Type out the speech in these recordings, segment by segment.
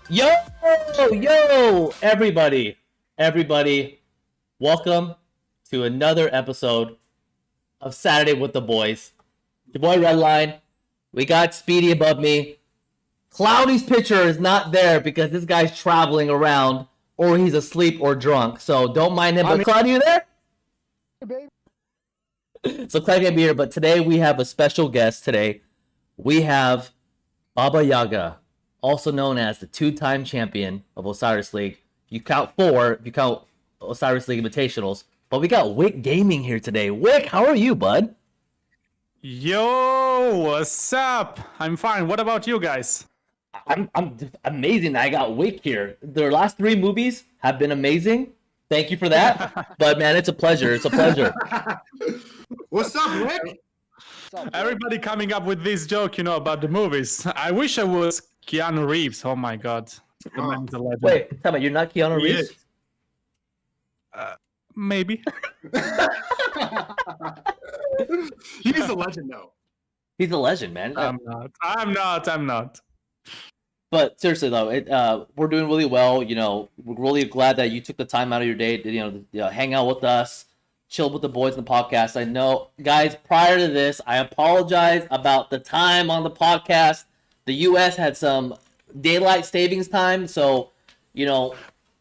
Yo, everybody, welcome to another episode of Saturday with the Boys. Your boy Redline. We got Speedy above me. Cloudy's picture is not there because this guy's traveling around, or he's asleep or drunk. So don't mind him. But Cloudy, you there? Hey, baby. So Cloudy can't be here, but today we have a special guest. Today we have Baba Yaga, also known as the two-time champion of Osiris League. You count four if you count Osiris League Invitationals. But we got Wick Gaming here today. Wick, how are you, bud? Yo, what's up? I'm fine. What about you guys? I'm amazing that I got Wick here. Their last three movies have been amazing. Thank you for that. But man, it's a pleasure. It's a pleasure. What's up, Wick? Everybody coming up with this joke, about the movies. I wish I was Keanu Reeves. Oh my god. The man's a legend. Wait, tell me, you're not Keanu Reeves? Maybe. He's a legend, though. He's a legend, man. I'm not. But seriously though, we're doing really well. We're really glad that you took the time out of your day to hang out with us, chill with the boys in the podcast. I know, guys, prior to this, I apologize about the time on the podcast. The U.S. had some daylight savings time, so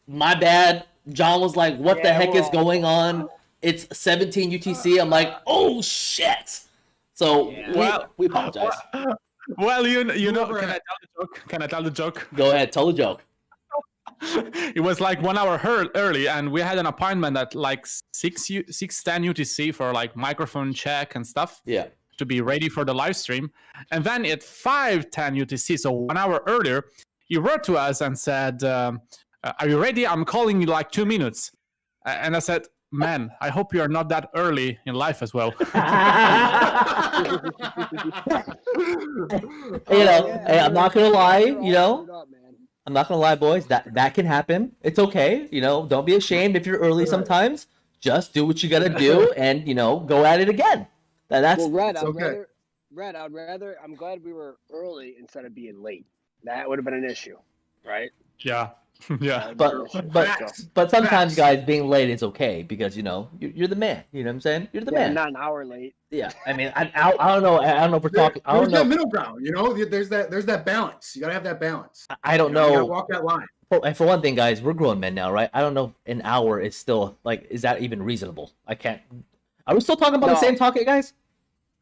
my bad. John was like, "What the heck is going on? It's 17 UTC." I'm like, "Oh shit!" So we apologize. Well, you know, can I tell the joke? Go ahead, tell the joke. It was like 1 hour early, and we had an appointment at like 6:10 UTC for like microphone check and stuff. Yeah. To be ready for the live stream. And then at 5:10 UTC, so 1 hour earlier, he wrote to us and said, "Are you ready? I'm calling you like 2 minutes." And I said, "Man, I hope you are not that early in life as well." Hey, I'm not gonna lie, I'm not gonna lie, boys. That can happen. It's okay. Don't be ashamed if you're early sometimes. Just do what you gotta do, and go at it again. That's well, Red. okay. I'm glad we were early instead of being late. That would have been an issue, right? Yeah. Yeah. But sometimes, guys, being late is okay because you're the man. You know what I'm saying? You're the man. Not an hour late. Yeah. I mean, I don't know. I don't know if we're talking. I don't know. That middle ground. There's that balance. You gotta have that balance. I don't know. You gotta walk that line. For one thing, guys, we're grown men now, right? I don't know if an hour is still is that even reasonable? I can't. Are we still talking about the same topic, guys?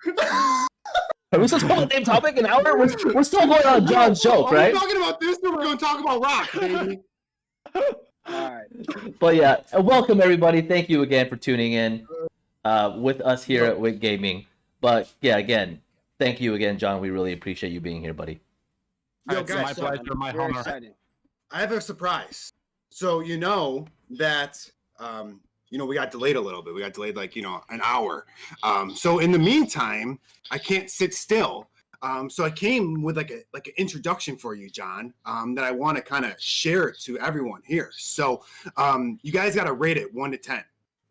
Are we still talking about the same topic? An hour? We're still going on John's joke, right? We're talking about this, then we're going to talk about rock, baby. All right. But yeah, welcome everybody. Thank you again for tuning in with us here at Wick Gaming. But yeah, again, thank you again, John. We really appreciate you being here, buddy. It's my pleasure, my honor. Excited. I have a surprise. So that we got delayed a little bit. We got delayed an hour. So in the meantime, I can't sit still. So I came with like an introduction for you, John, that I want to kind of share to everyone here. So you guys got to rate it 1 to 10.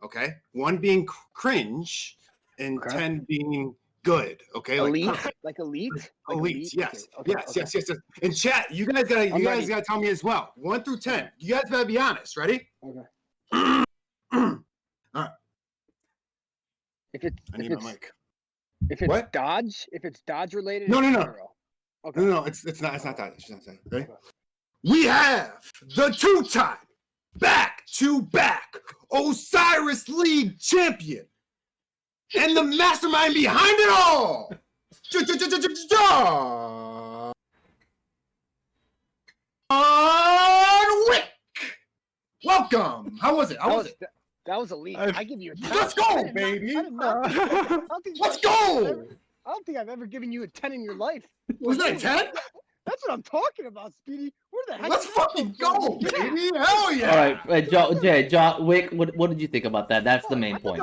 Okay, 1 being cringe and 10 being good. Okay, elite, like elite. Yes. Okay. Yes. In chat, you guys gotta tell me as well. 1 through 10. You guys gotta be honest. Ready? Okay. All right. I need my mic. If it's What? Dodge, related. No. Okay. No. It's not that. It's not that. Ready? We have the two-time back-to-back Osiris League champion and the mastermind behind it all. John Wick. Welcome. How was it? That was elite. I give you a 10. Let's go, baby. Let's go. I don't think I've ever given you a 10 in your life. Was that a 10? That's what I'm talking about, Speedy. Where the heck? Let's fucking go, baby. Hell yeah. All right, John Wick, what did you think about that? That's the main point.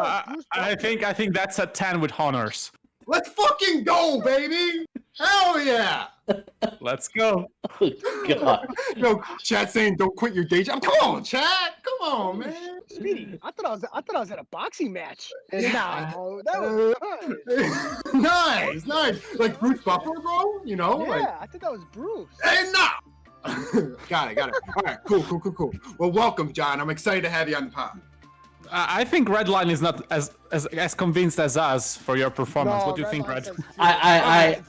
I think that's a 10 with honors. Let's fucking go, baby. Hell yeah. Let's go. Oh, God. No, chat saying don't quit your day job. Come on, chat. Come on, man. Speedy, I thought I was at a boxing match. Yeah. No, that was nice. Like Bruce Buffer, bro. yeah, like I thought that was Bruce. hey, nah. Got it. All right, cool. Well, welcome, John. I'm excited to have you on the pod. I think Redline is not as convinced as us for your performance. What do you think, Red? I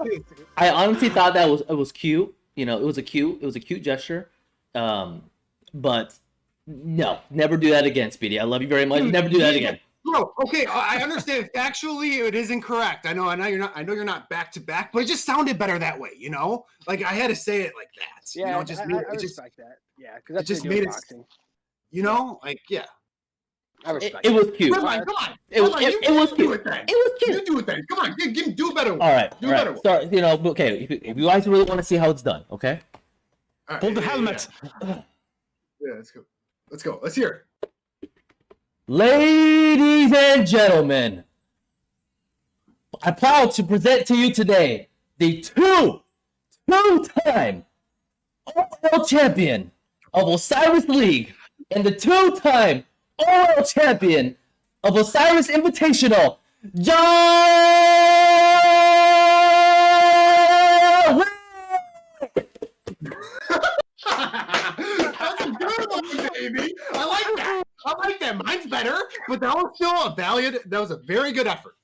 honestly thought that it was cute. You know, it was a cute gesture. But no, never do that again, Speedy. I love you very much. Never do that again. Bro, okay, I understand factually it is incorrect. I know you're not back to back, but it just sounded better that way, you know? Like I had to say it like that. Yeah, you know, I respect that. Yeah, because that's just what you do made in it. boxing. You know, like yeah. I respect It was cute. Come on. It was cute. Do it It was cute. You do it then. Come on, do a better one. All right. Do a better one. So, you know, okay, if you guys really want to see how it's done, okay? All right, Pull the helmet. Yeah, let's go. Let's hear it. Ladies and gentlemen, I'm proud to present to you today the two-time OL champion of Osiris League and the two-time OL champion of Osiris Invitational, John Wick! That's a good one, baby. I like that. Mine's better, but that was still that was a very good effort.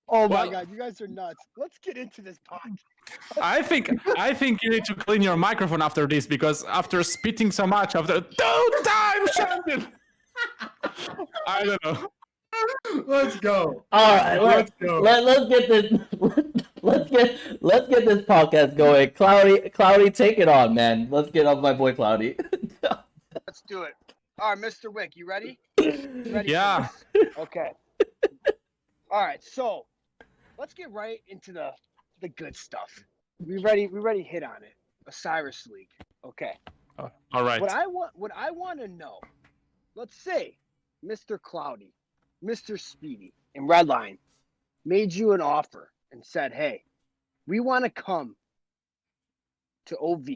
Oh my Well- god, you guys are nuts. Let's get into this podcast. I think you need to clean your microphone after this, because after spitting so much after two-time champion, I don't know. Let's go. All right, Let's go. let's get this let's get this podcast going. Cloudy, take it on, man. Let's get on my boy Cloudy. Let's do it. All right, Mr. Wick, you ready? You ready? Yeah. for this? Okay. All right, so let's get right into the good stuff. We ready hit on it. Osiris League. Okay. All right. What I want to know, let's say Mr. Cloudy, Mr. Speedy, and Redline made you an offer and said, hey, we want to come to OV.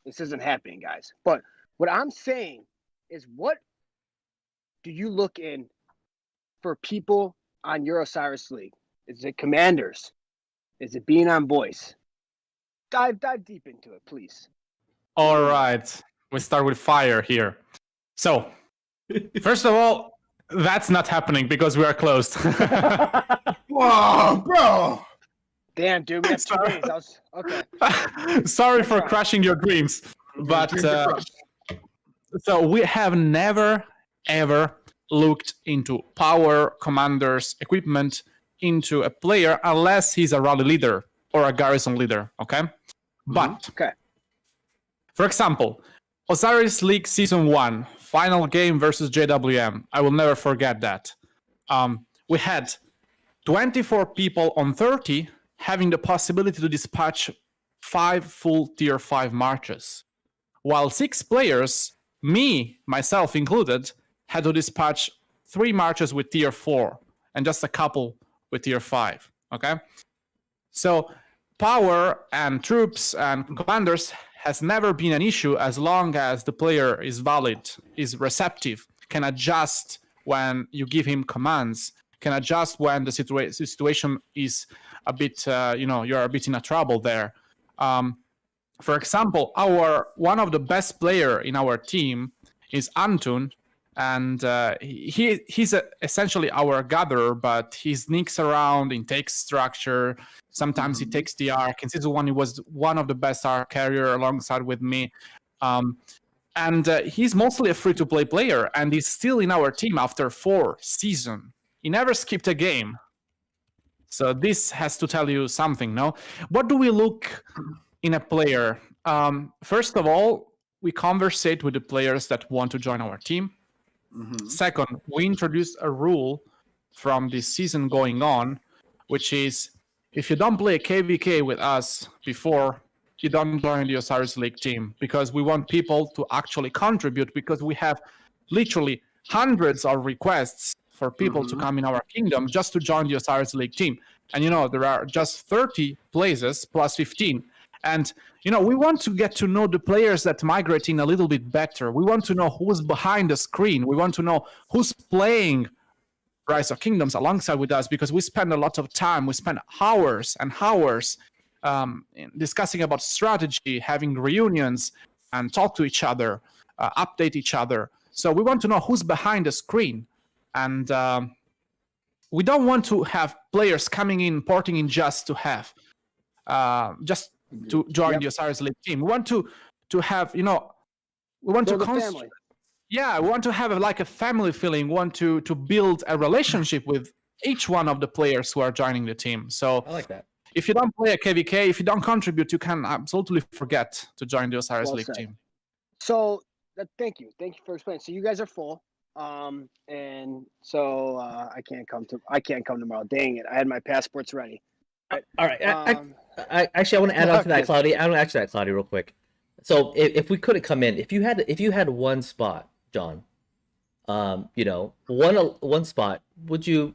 This isn't happening, guys. But what I'm saying is, what do you look in for people on your Osiris League? Is it commanders? Is it being on voice? Dive deep into it, please. All right. We start with fire here. So, first of all, that's not happening because we are closed. Whoa, bro. Damn, dude, we have 2 days. Okay. Sorry for crushing your dreams, but so we have never ever looked into power, commanders, equipment into a player unless he's a rally leader or a garrison leader. Okay, but Okay. for example, Osiris League Season 1 final game versus JWM. I will never forget that. We had 24 people on 30 having the possibility to dispatch 5 full tier 5 marches, while 6 players, myself included, had to dispatch 3 marches with tier 4 and just a couple with tier 5. Okay, so power and troops and commanders has never been an issue as long as the player is valid, is receptive, can adjust when you give him commands, can adjust when the situation is a bit, you're a bit in a trouble there. For example, one of the best player in our team is Antun, and he's essentially our gatherer, but he sneaks around and takes structure. Sometimes he takes the arc. In season 1, he was one of the best arc carrier alongside with me. And he's mostly a free-to-play player, and he's still in our team after 4 seasons. He never skipped a game. So this has to tell you something, no? What do we look in a player? First of all, we conversate with the players that want to join our team. Second, we introduced a rule from this season going on, which is if you don't play KVK with us before, you don't join the Osiris League team, because we want people to actually contribute, because we have literally hundreds of requests for people to come in our kingdom just to join the Osiris League team. And there are just 30 places plus 15. And we want to get to know the players that migrate in a little bit better. We want to know who's behind the screen. We want to know who's playing Rise of Kingdoms alongside with us, because we spend a lot of time. We spend hours and hours discussing about strategy, having reunions, and talk to each other, update each other. So we want to know who's behind the screen. And we don't want to have players coming in, porting in just to have, just to join the Osiris League team. We want to have, we want Build to a family. Yeah, we want to have like a family feeling. We want to build a relationship with each one of the players who are joining the team. So I like that. if you don't play a KVK, if you don't contribute, you can absolutely forget to join the Osiris Well League said. team. So thank you for explaining. So you guys are full, and so I can't come tomorrow. Dang it! I had my passports ready. All right. I actually I want to add on to that, Cloudy. I want to ask you that, Cloudy, real quick. So if we couldn't come in, if you had one spot, John, one spot, would you,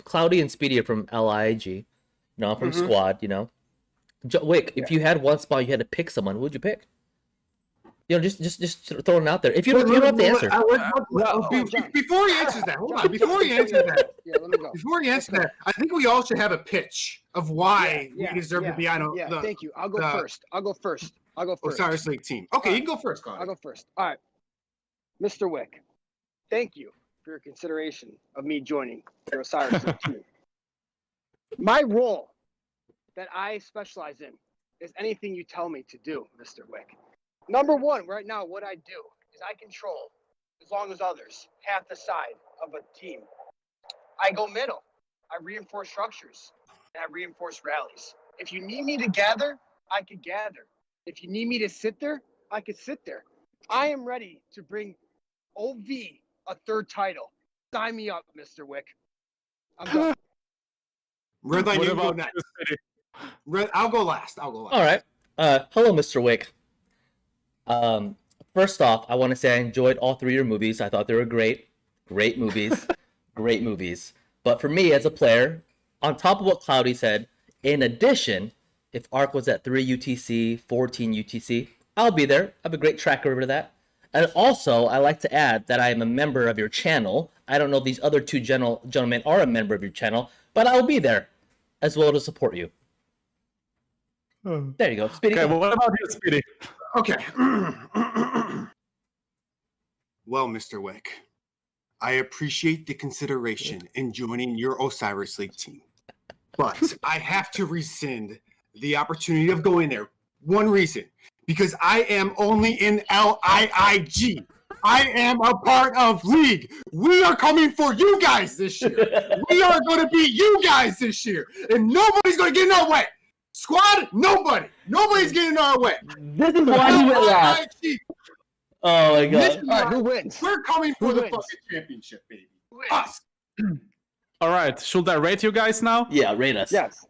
Cloudy and Speedy are from LIG, I'm from Squad, Wick, if you had one spot, you had to pick someone, who would you pick? Just throwing it out there. If you don't have the answer. Before he answers that, hold on. Before he answers that, let me go. Before he answers that, I think we all should have a pitch of why we deserve to be on thank you. I'll go first. Osiris League team. Okay, you can go first, Connor. I'll go first. All right. Mr. Wick, thank you for your consideration of me joining your Osiris League team. My role that I specialize in is anything you tell me to do, Mr. Wick. Number one, right now, what I do is I control, as long as others, half the side of a team. I go middle. I reinforce structures. And I reinforce rallies. If you need me to gather, I could gather. If you need me to sit there, I could sit there. I am ready to bring OV a third title. Sign me up, Mr. Wick. I'm done. Redline, you go next. I'll go last. All right. Hello, Mr. Wick. First off, I want to say I enjoyed all three of your movies. I thought they were great movies, great movies. But for me as a player, on top of what Cloudy said, in addition, if ARC was at 3 UTC, 14 UTC, I'll be there. I have a great track record of that. And also, I like to add that I am a member of your channel. I don't know if these other two gentlemen are a member of your channel, but I'll be there as well to support you. There you go. Speedy. Okay, well, what about you, Speedy? Okay. Well, Mr. Wick, I appreciate the consideration in joining your Osiris League team, but I have to rescind the opportunity of going there. One reason, because I am only in LIIG. I am a part of League. We are coming for you guys this year. We are going to beat you guys this year, and nobody's going to get in our way. Squad, nobody. Nobody's getting in our way. This is why you went last. Oh my god. All right, who wins? We're coming for Who the wins? fucking championship, baby. Us. All right, should I rate you guys now? Yeah, rate us. Yes.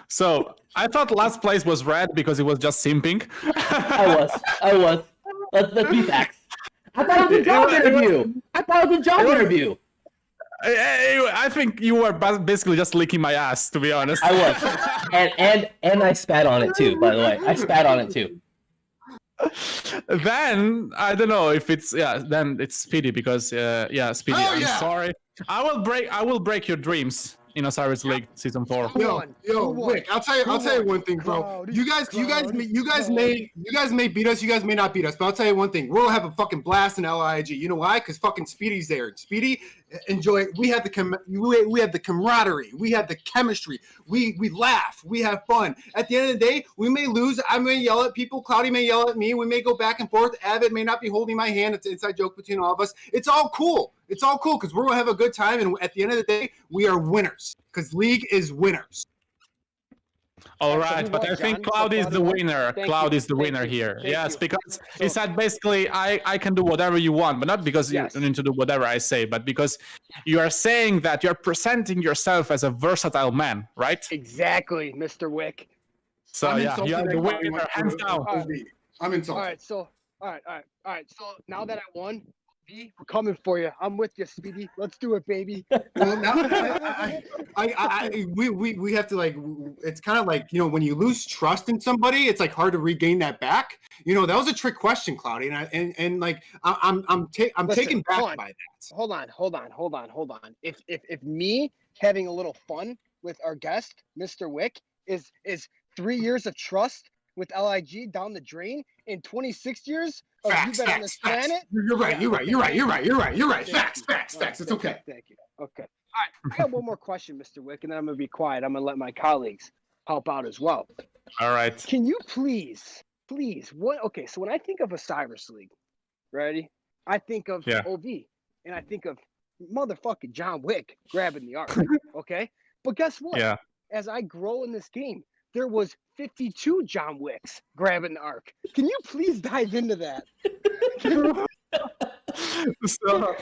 So I thought last place was red because it was just simping. I was. Let's be facts. I thought it was a job interview. I think you were basically just licking my ass, to be honest. I was. And I spat on it too, by the way. I spat on it too. Then I don't know if it's then it's Speedy because Speedy. I'm sorry. I will break your dreams in Osiris League Season 4. Yo, Wick, I'll tell you one thing, bro. You guys may beat us, you guys may not beat us, but I'll tell you one thing. We'll have a fucking blast in LIG. You know why? Because fucking Speedy's there. Speedy, enjoy. We have the camaraderie. We have the chemistry. We laugh. We have fun. At the end of the day, we may lose. I may yell at people. Cloudy may yell at me. We may go back and forth. Avid may not be holding my hand. It's an inside joke between all of us. It's all cool. It's all cool because we're going to have a good time. And at the end of the day, we are winners because League is winners. All right, but I think Cloud is the winner. Cloud is the winner here. Yes, because he said basically I can do whatever you want, but not because you need to do whatever I say, but because you are saying that you're presenting yourself as a versatile man, right? Exactly, Mr. Wick. So you are the winner, hands down. I'm insulted. All right. So now that I won, we're coming for you. I'm with you, Speedy. Let's do it, baby. Well, now we have to like. It's kind of like when you lose trust in somebody, it's like hard to regain that back. That was a trick question, Cloudy, and I'm taken back by that. Hold on. If me having a little fun with our guest, Mr. Wick, Is 3 years of trust with LIG down the drain in 26 years of Facts, you been on this planet? You're right. Yeah, You're right. Thank Facts. you. It's okay. Thank you. Okay. All right. I got one more question, Mr. Wick, and then I'm gonna be quiet. I'm gonna let my colleagues help out as well. All right. Can you please, what? Okay, so when I think of Osiris League, ready? I think of Yeah. OV, and I think of motherfucking John Wick grabbing the arc. Okay, but guess what? Yeah. As I grow in this game, there was 52 John Wicks grabbing the arc. Can you please dive into that? So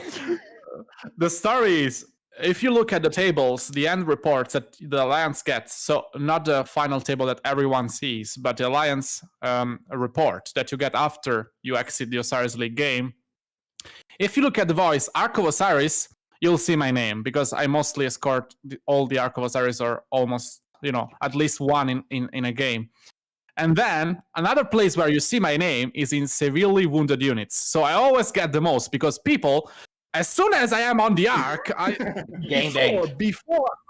the story is, if you look at the tables, the end reports that the Alliance gets, so not the final table that everyone sees, but the Alliance report that you get after you exit the Osiris League game. If you look at the voice Arc of Osiris, you'll see my name, because I mostly escort all the Arc of Osiris, or almost, at least one in a game. And then another place where you see my name is in severely wounded units. So I always get the most, because people, as soon as I am on the arc,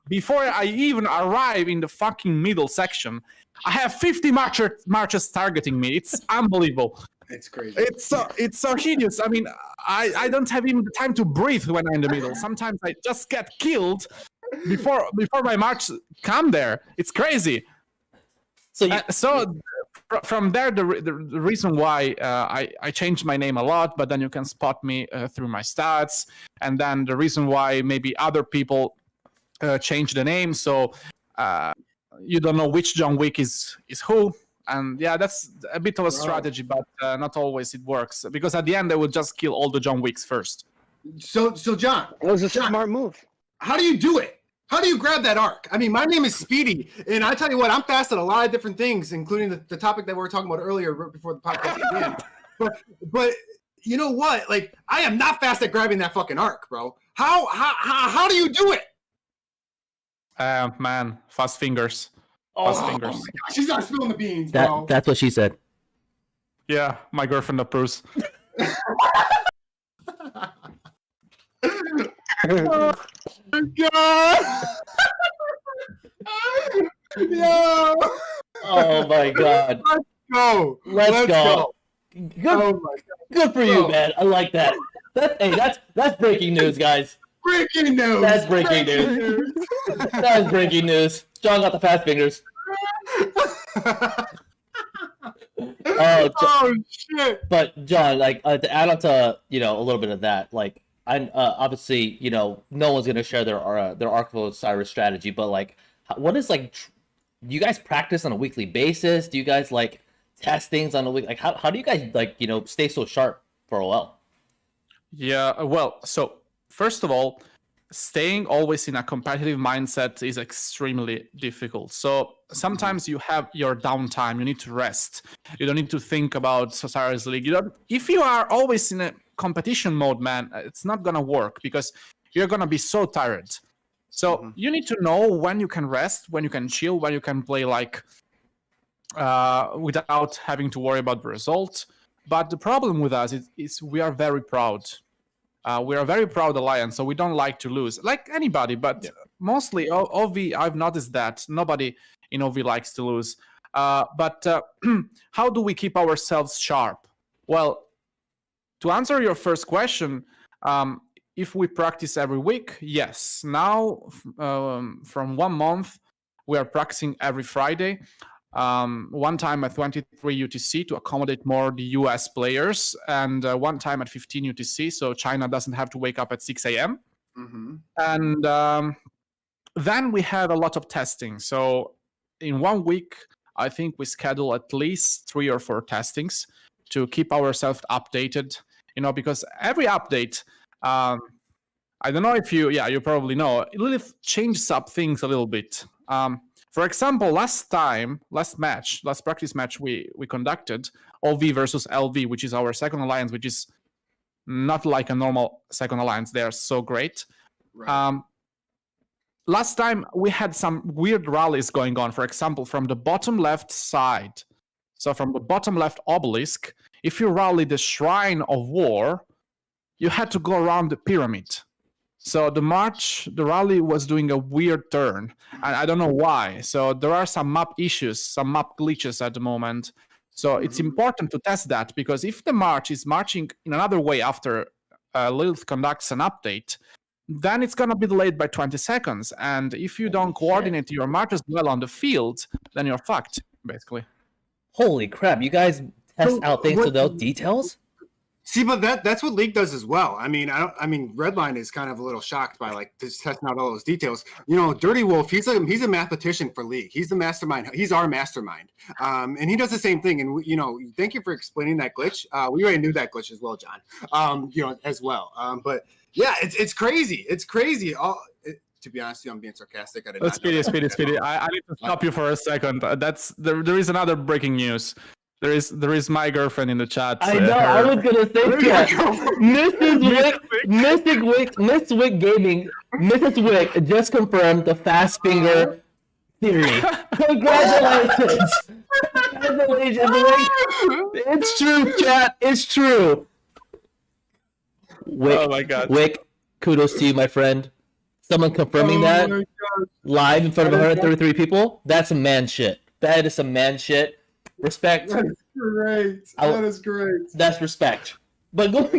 before I even arrive in the fucking middle section, I have 50 marchers targeting me. It's unbelievable. It's crazy. It's so hideous. I mean, I don't have even the time to breathe when I'm in the middle. Sometimes I just get killed before my march come there. It's crazy. So from there, the reason why I changed my name a lot, but then you can spot me through my stats, and then the reason why maybe other people change the name, so you don't know which John Wick is who. And yeah, that's a bit of a strategy, but not always it works, because at the end they will just kill all the John Wicks first. So John, That was a smart move. how do you do it? How do you grab that arc? I mean, my name is Speedy, and I tell you what, I'm fast at a lot of different things, including the topic that we were talking about earlier right before the podcast began. But you know what? Like, I am not fast at grabbing that fucking arc, bro. How do you do it? Man, fast fingers. Oh, Fast fingers. my gosh, she's not spilling the beans, bro. That's what she said. Yeah, my girlfriend approves. Oh my God. Yo. Oh my God. Let's go. Good, Oh my God. good for you, man. I like that. That's breaking news, guys. Breaking news. That's breaking news. That's breaking news. John got the fast fingers. Oh shit. But John, like to add on to a little bit of that, like I obviously no one's gonna share their Arc of Osiris strategy, but like what is do you guys practice on a weekly basis? Do you guys like test things on a week? Like how do you guys stay so sharp for a while? Yeah, well, so first of all, staying always in a competitive mindset is extremely difficult. So sometimes you have your downtime, you need to rest. You don't need to think about Osiris League. If you are always in a competition mode, man, it's not gonna work, because you're gonna be so tired. So you need to know when you can rest, when you can chill, when you can play without having to worry about the result. But the problem with us is we are very proud. We are a very proud alliance, so we don't like to lose, like anybody. But mostly OV, I've noticed that nobody in OV likes to lose. But how do we keep ourselves sharp? Well, to answer your first question, if we practice every week, yes. Now, from 1 month, we are practicing every Friday. One time at 23 UTC to accommodate more the US players, and one time at 15 UTC, so China doesn't have to wake up at 6 a.m. Mm-hmm. And then we have a lot of testing. So in 1 week, I think we schedule at least 3 or 4 testings to keep ourselves updated, because every update, I don't know if you probably know, it really changes up things a little bit. For example, last practice match we conducted, OV versus LV, which is our second alliance, which is not like a normal second alliance. They are so great. Right. Last time we had some weird rallies going on. For example, from the bottom left side, so from the bottom left obelisk, if you rally the Shrine of War, you had to go around the pyramid. So the rally was doing a weird turn, and I don't know why. So there are some map issues, some map glitches at the moment. So it's important to test that, because if the march is marching in another way after Lilith conducts an update, then it's going to be delayed by 20 seconds. And if you don't coordinate your marches well on the field, then you're fucked, basically. Holy crap! You guys test out things to those details. See, but that's what League does as well. I mean, Redline is kind of a little shocked by like just testing out all those details. You know, Dirty Wolf, he's a mathematician for League. He's the mastermind. He's our mastermind, and he does the same thing. And you know, thank you for explaining that glitch. We already knew that glitch as well, John. You know, as well. But yeah, it's crazy. It's crazy. To be honest, I'm being sarcastic. I didn't. Speedy. I need to stop you for a second. There is another breaking news. There is my girlfriend in the chat. I know. I was gonna say that. Miss Wick Gaming, Mrs. Wick just confirmed the fast finger theory. Congratulations! Congratulations, Wick. It's true, chat. It's true. Wick, oh my god. Wick, kudos to you, my friend. Someone confirming that live in front of 133 people. That's some man shit. That is some man shit. Respect. That is great. That is great. That's respect. But go. I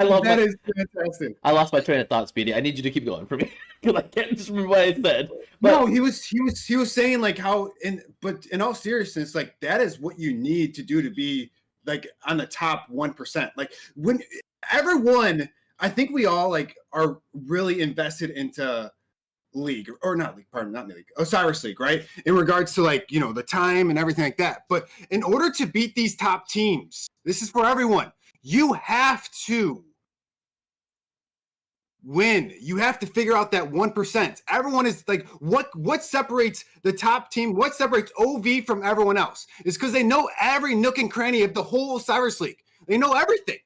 love that is fantastic. I lost my train of thought, Speedy. I need you to keep going for me because I can't just remember what I said. But, no, he was saying like how but in all seriousness, like that is what you need to do to be like on the top 1%. Like when everyone, I think we all like are really invested into League or not League, pardon, not League, Osiris League, right? In regards to like, you know, the time and everything like that. But in order to beat these top teams, this is for everyone. You have to win. You have to figure out that 1%. Everyone is like, what separates the top team? What separates OV from everyone else? Is because they know every nook and cranny of the whole Osiris League. They know everything.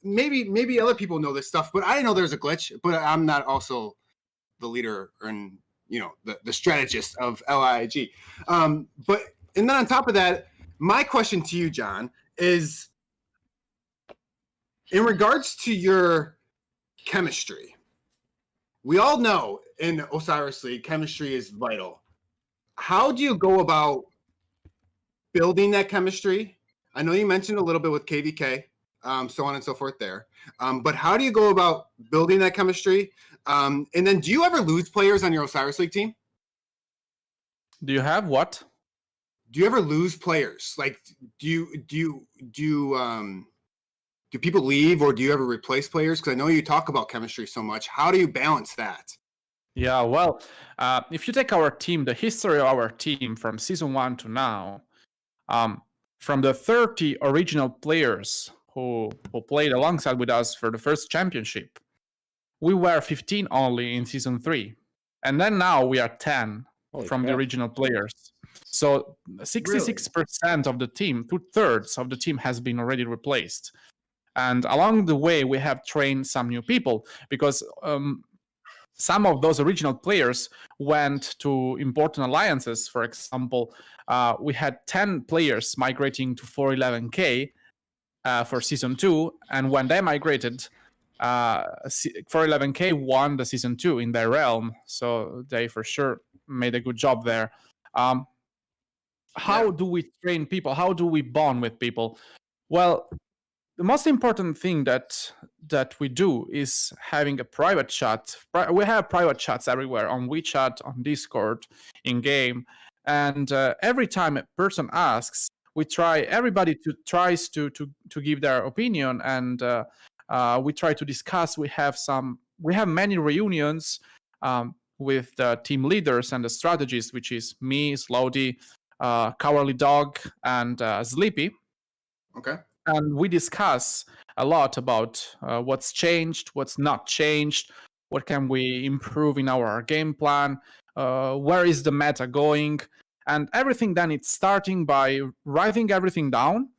Maybe other people know this stuff, but I didn't know there was a glitch. But I'm not also the leader and the strategist of LIG. And then on top of that, my question to you, John, is in regards to your chemistry. We all know in Osiris League, chemistry is vital. How do you go about building that chemistry? I know you mentioned a little bit with KVK. So on and so forth there. But how do you go about building that chemistry? And then do you ever lose players on your Osiris League team? Do you have what? Do you ever lose players? Like, do people leave or do you ever replace players? Because I know you talk about chemistry so much. How do you balance that? Yeah, well, if you take our team, the history of our team from season 1 to now, from the 30 original players who played alongside with us for the first championship, we were 15 only in season 3. And then now we are 10 from the original players. So 66% of the team, 2/3 of the team has been already replaced. And along the way, we have trained some new people because some of those original players went to important alliances. For example, we had 10 players migrating to 411K for season 2, and when they migrated, 411K won the season 2 in their realm, so they for sure made a good job there. How do we train people? How do we bond with people? Well, the most important thing that we do is having a private chat. We have private chats everywhere, on WeChat, on Discord, in game, and every time a person asks, everybody tries to give their opinion, and we try to discuss. We have many reunions with the team leaders and the strategists, which is me, Slowdy, Cowardly Dog, and Sleepy. Okay. And we discuss a lot about what's changed, what's not changed, what can we improve in our game plan, where is the meta going. And everything then it's starting by writing everything down.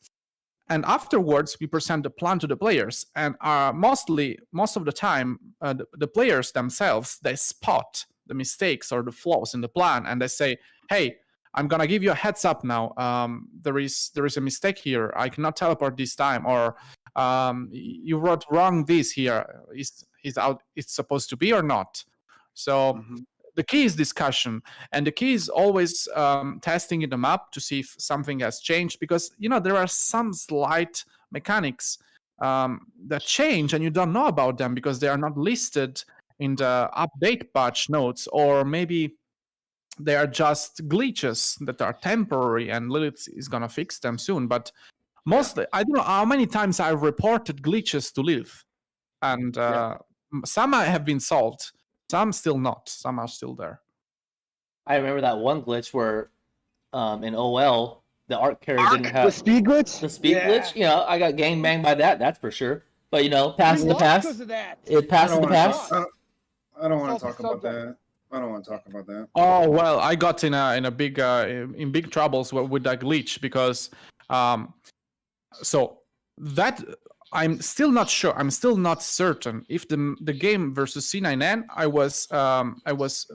And afterwards, we present the plan to the players. And most of the time, the players themselves, they spot the mistakes or the flaws in the plan. And they say, hey, I'm gonna give you a heads up now. There is a mistake here. I cannot teleport this time, or you wrote wrong this here. Is out it's supposed to be or not? So the key is discussion, and the key is always testing in the map to see if something has changed, because there are some slight mechanics that change and you don't know about them because they are not listed in the update patch notes, or maybe they are just glitches that are temporary and Lilith is gonna fix them soon. But mostly, I don't know how many times I've reported glitches to Lilith, and some have been solved, some still not, some are still there. I remember that one glitch where in OL the arc carrier didn't have the speed glitch. the speed glitch. I got gang banged by that's for sure. But past in the past, it passed in the past. I don't want to talk about that. I don't want to talk about that. Oh well, I got in a big in big troubles with that glitch because so that I'm still not sure. I'm still not certain if the game versus C9N I was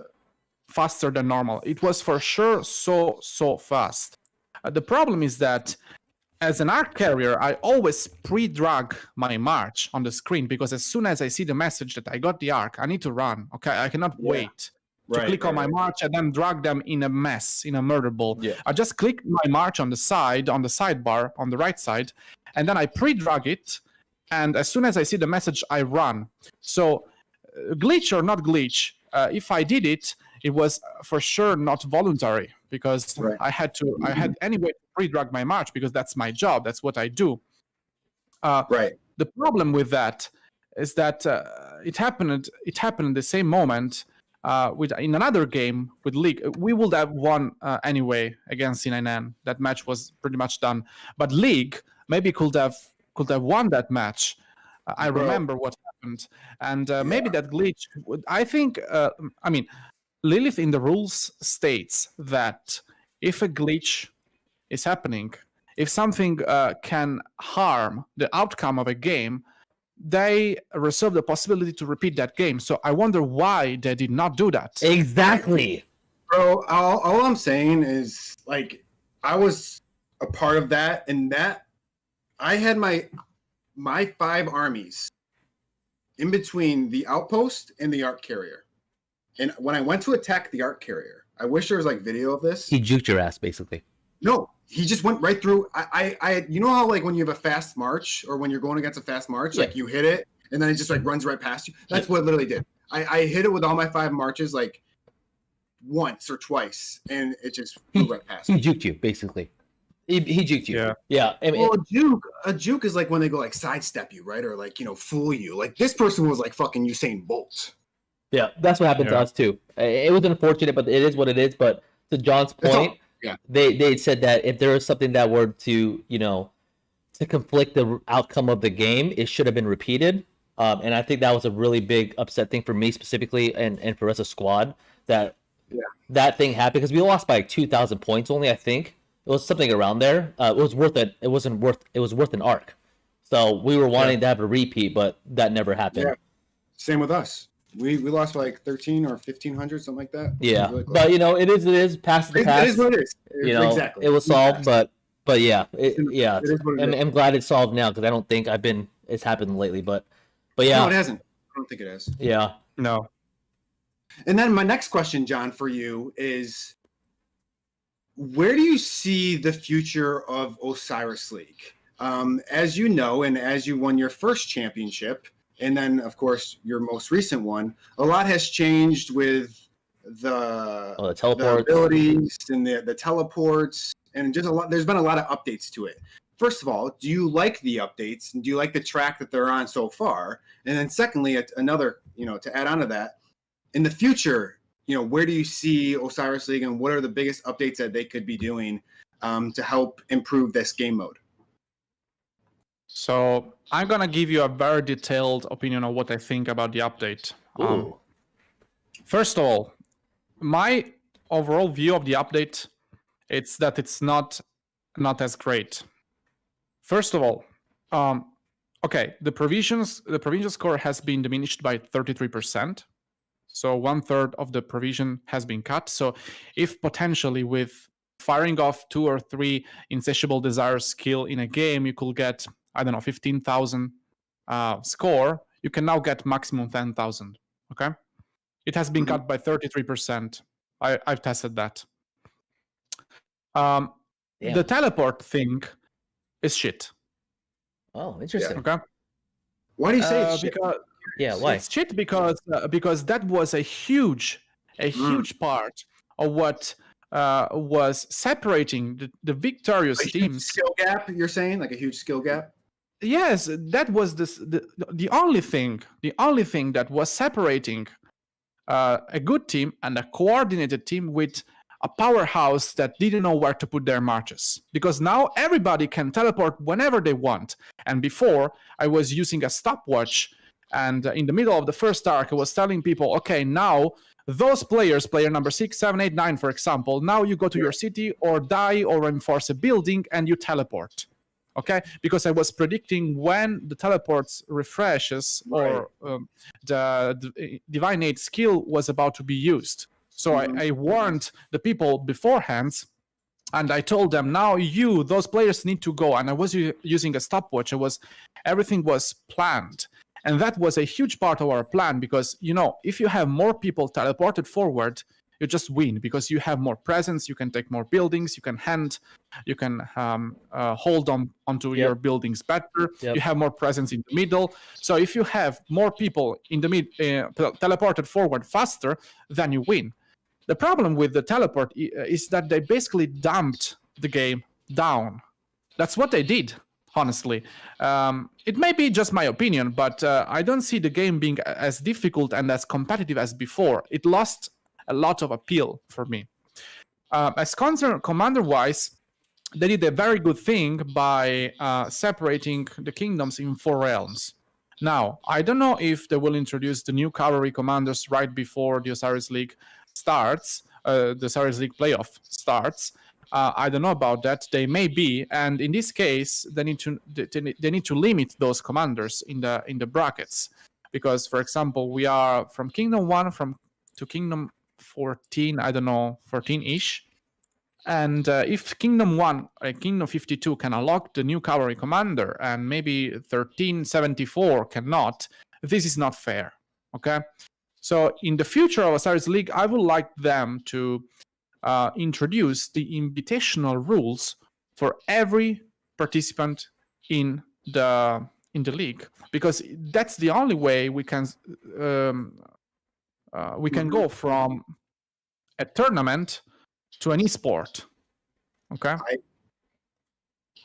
faster than normal. It was for sure so fast. The problem is that as an arc carrier, I always pre-drag my march on the screen, because as soon as I see the message that I got the arc, I need to run. Okay, I cannot wait to click on my march and then drag them in a mess, in a murder ball. Yeah. I just click my march on the side, on the sidebar, on the right side, and then I pre-drag it, and as soon as I see the message, I run. So, glitch or not glitch, if I did it, it was for sure not voluntary, because I had anyway to pre-drag my march, because that's my job, that's what I do. The problem with that is that it happened in the same moment in another game with League. We would have won anyway against C9N. That match was pretty much done. But League maybe could have won that match. I remember what happened, and maybe that glitch. I think. Lilith in the rules states that if a glitch is happening, if something can harm the outcome of a game, they reserve the possibility to repeat that game. So I wonder why they did not do that. Exactly. Bro, all I'm saying is, I was a part of that, and that I had my 5 armies in between the outpost and the arc carrier. And when I went to attack the arc carrier, I wish there was video of this. He juked your ass, basically. No, he just went right through. I you know how when you have a fast march, or when you're going against a fast march, you hit it and then it just runs right past you. That's what it literally did. I hit it with all my 5 marches once or twice, and it just flew right past. He juked you, basically. He juked you. Yeah. A juke is when they go sidestep you, right, or fool you. This person was fucking Usain Bolt. Yeah, that's what happened to us too. It was unfortunate, but it is what it is. But to John's point, they said that if there was something that were to to conflict the outcome of the game, it should have been repeated. And I think that was a really big upset thing for me specifically, and for us as a squad, that thing happened, because we lost by 2,000 points only. I think it was something around there. It was worth it. It was worth an arc. So we were wanting to have a repeat, but that never happened. Yeah. Same with us. We lost by 13 or 1,500, something like that. Yeah, really, but it is past the past. It is what it is. Exactly. It was solved, but yeah, I'm glad it's solved now, because I don't think it's happened lately, but yeah. No, it hasn't. I don't think it has. Yeah. No. And then my next question, John, for you is, where do you see the future of Osiris League? As you know, and as you won your first championship, and then, of course, your most recent one, a lot has changed with the abilities and the teleports, and just a lot. There's been a lot of updates to it. First of all, do you like the updates, and do you like the track that they're on so far? And then, secondly, another, to add on to that, in the future, where do you see Osiris League, and what are the biggest updates that they could be doing to help improve this game mode? So I'm going to give you a very detailed opinion on what I think about the update. First of all, my overall view of the update, it's that it's not as great. First of all, the provincial score has been diminished by 33%. So 1/3 of the provision has been cut. So if potentially with firing off 2 or 3 insatiable desire skill in a game, you could get, I don't know, 15,000 score. You can now get maximum 10,000. Okay, it has been cut by 33%. I've tested that. The teleport thing is shit. Oh, interesting. Okay. Why do you say it's shit? Because Why? it's shit because that was a huge part of what was separating the victorious A huge teams. skill gap, you're saying? Like a huge skill gap? Yes, that was the only thing that was separating a good team and a coordinated team with a powerhouse that didn't know where to put their marches. Because now everybody can teleport whenever they want. And before, I was using a stopwatch, and in the middle of the first arc, I was telling people, okay, now those players, player number 6, 7, 8, 9, for example, now you go to your city or die or reinforce a building and you teleport. Okay, because I was predicting when the teleports refreshes or the divinate skill was about to be used. So I warned the people beforehand, and I told them, now those players need to go. And I was using a stopwatch. Everything was planned. And that was a huge part of our plan because, if you have more people teleported forward, you just win because you have more presence, you can take more buildings, you can hold onto your buildings better, you have more presence in the middle. So if you have more people in the mid teleported forward faster, then you win. The problem with the teleport is that they basically dumped the game down. That's what they did, honestly. It may be just my opinion, but I don't see the game being as difficult and as competitive as before. It lost a lot of appeal for me. As commander-wise, they did a very good thing by separating the kingdoms in 4 realms. Now, I don't know if they will introduce the new cavalry commanders right before the Osiris League starts, the Osiris League playoff starts. I don't know about that. They may be, and in this case, they need to limit those commanders in the brackets, because, for example, we are from Kingdom 1 to Kingdom 14, I don't know, 14-ish. And if Kingdom 1, Kingdom 52 can unlock the new cavalry commander and maybe 1374 cannot, this is not fair, okay? So in the future of Osiris League, I would like them to introduce the invitational rules for every participant in the league, because that's the only way we can go from a tournament to an esport. Okay.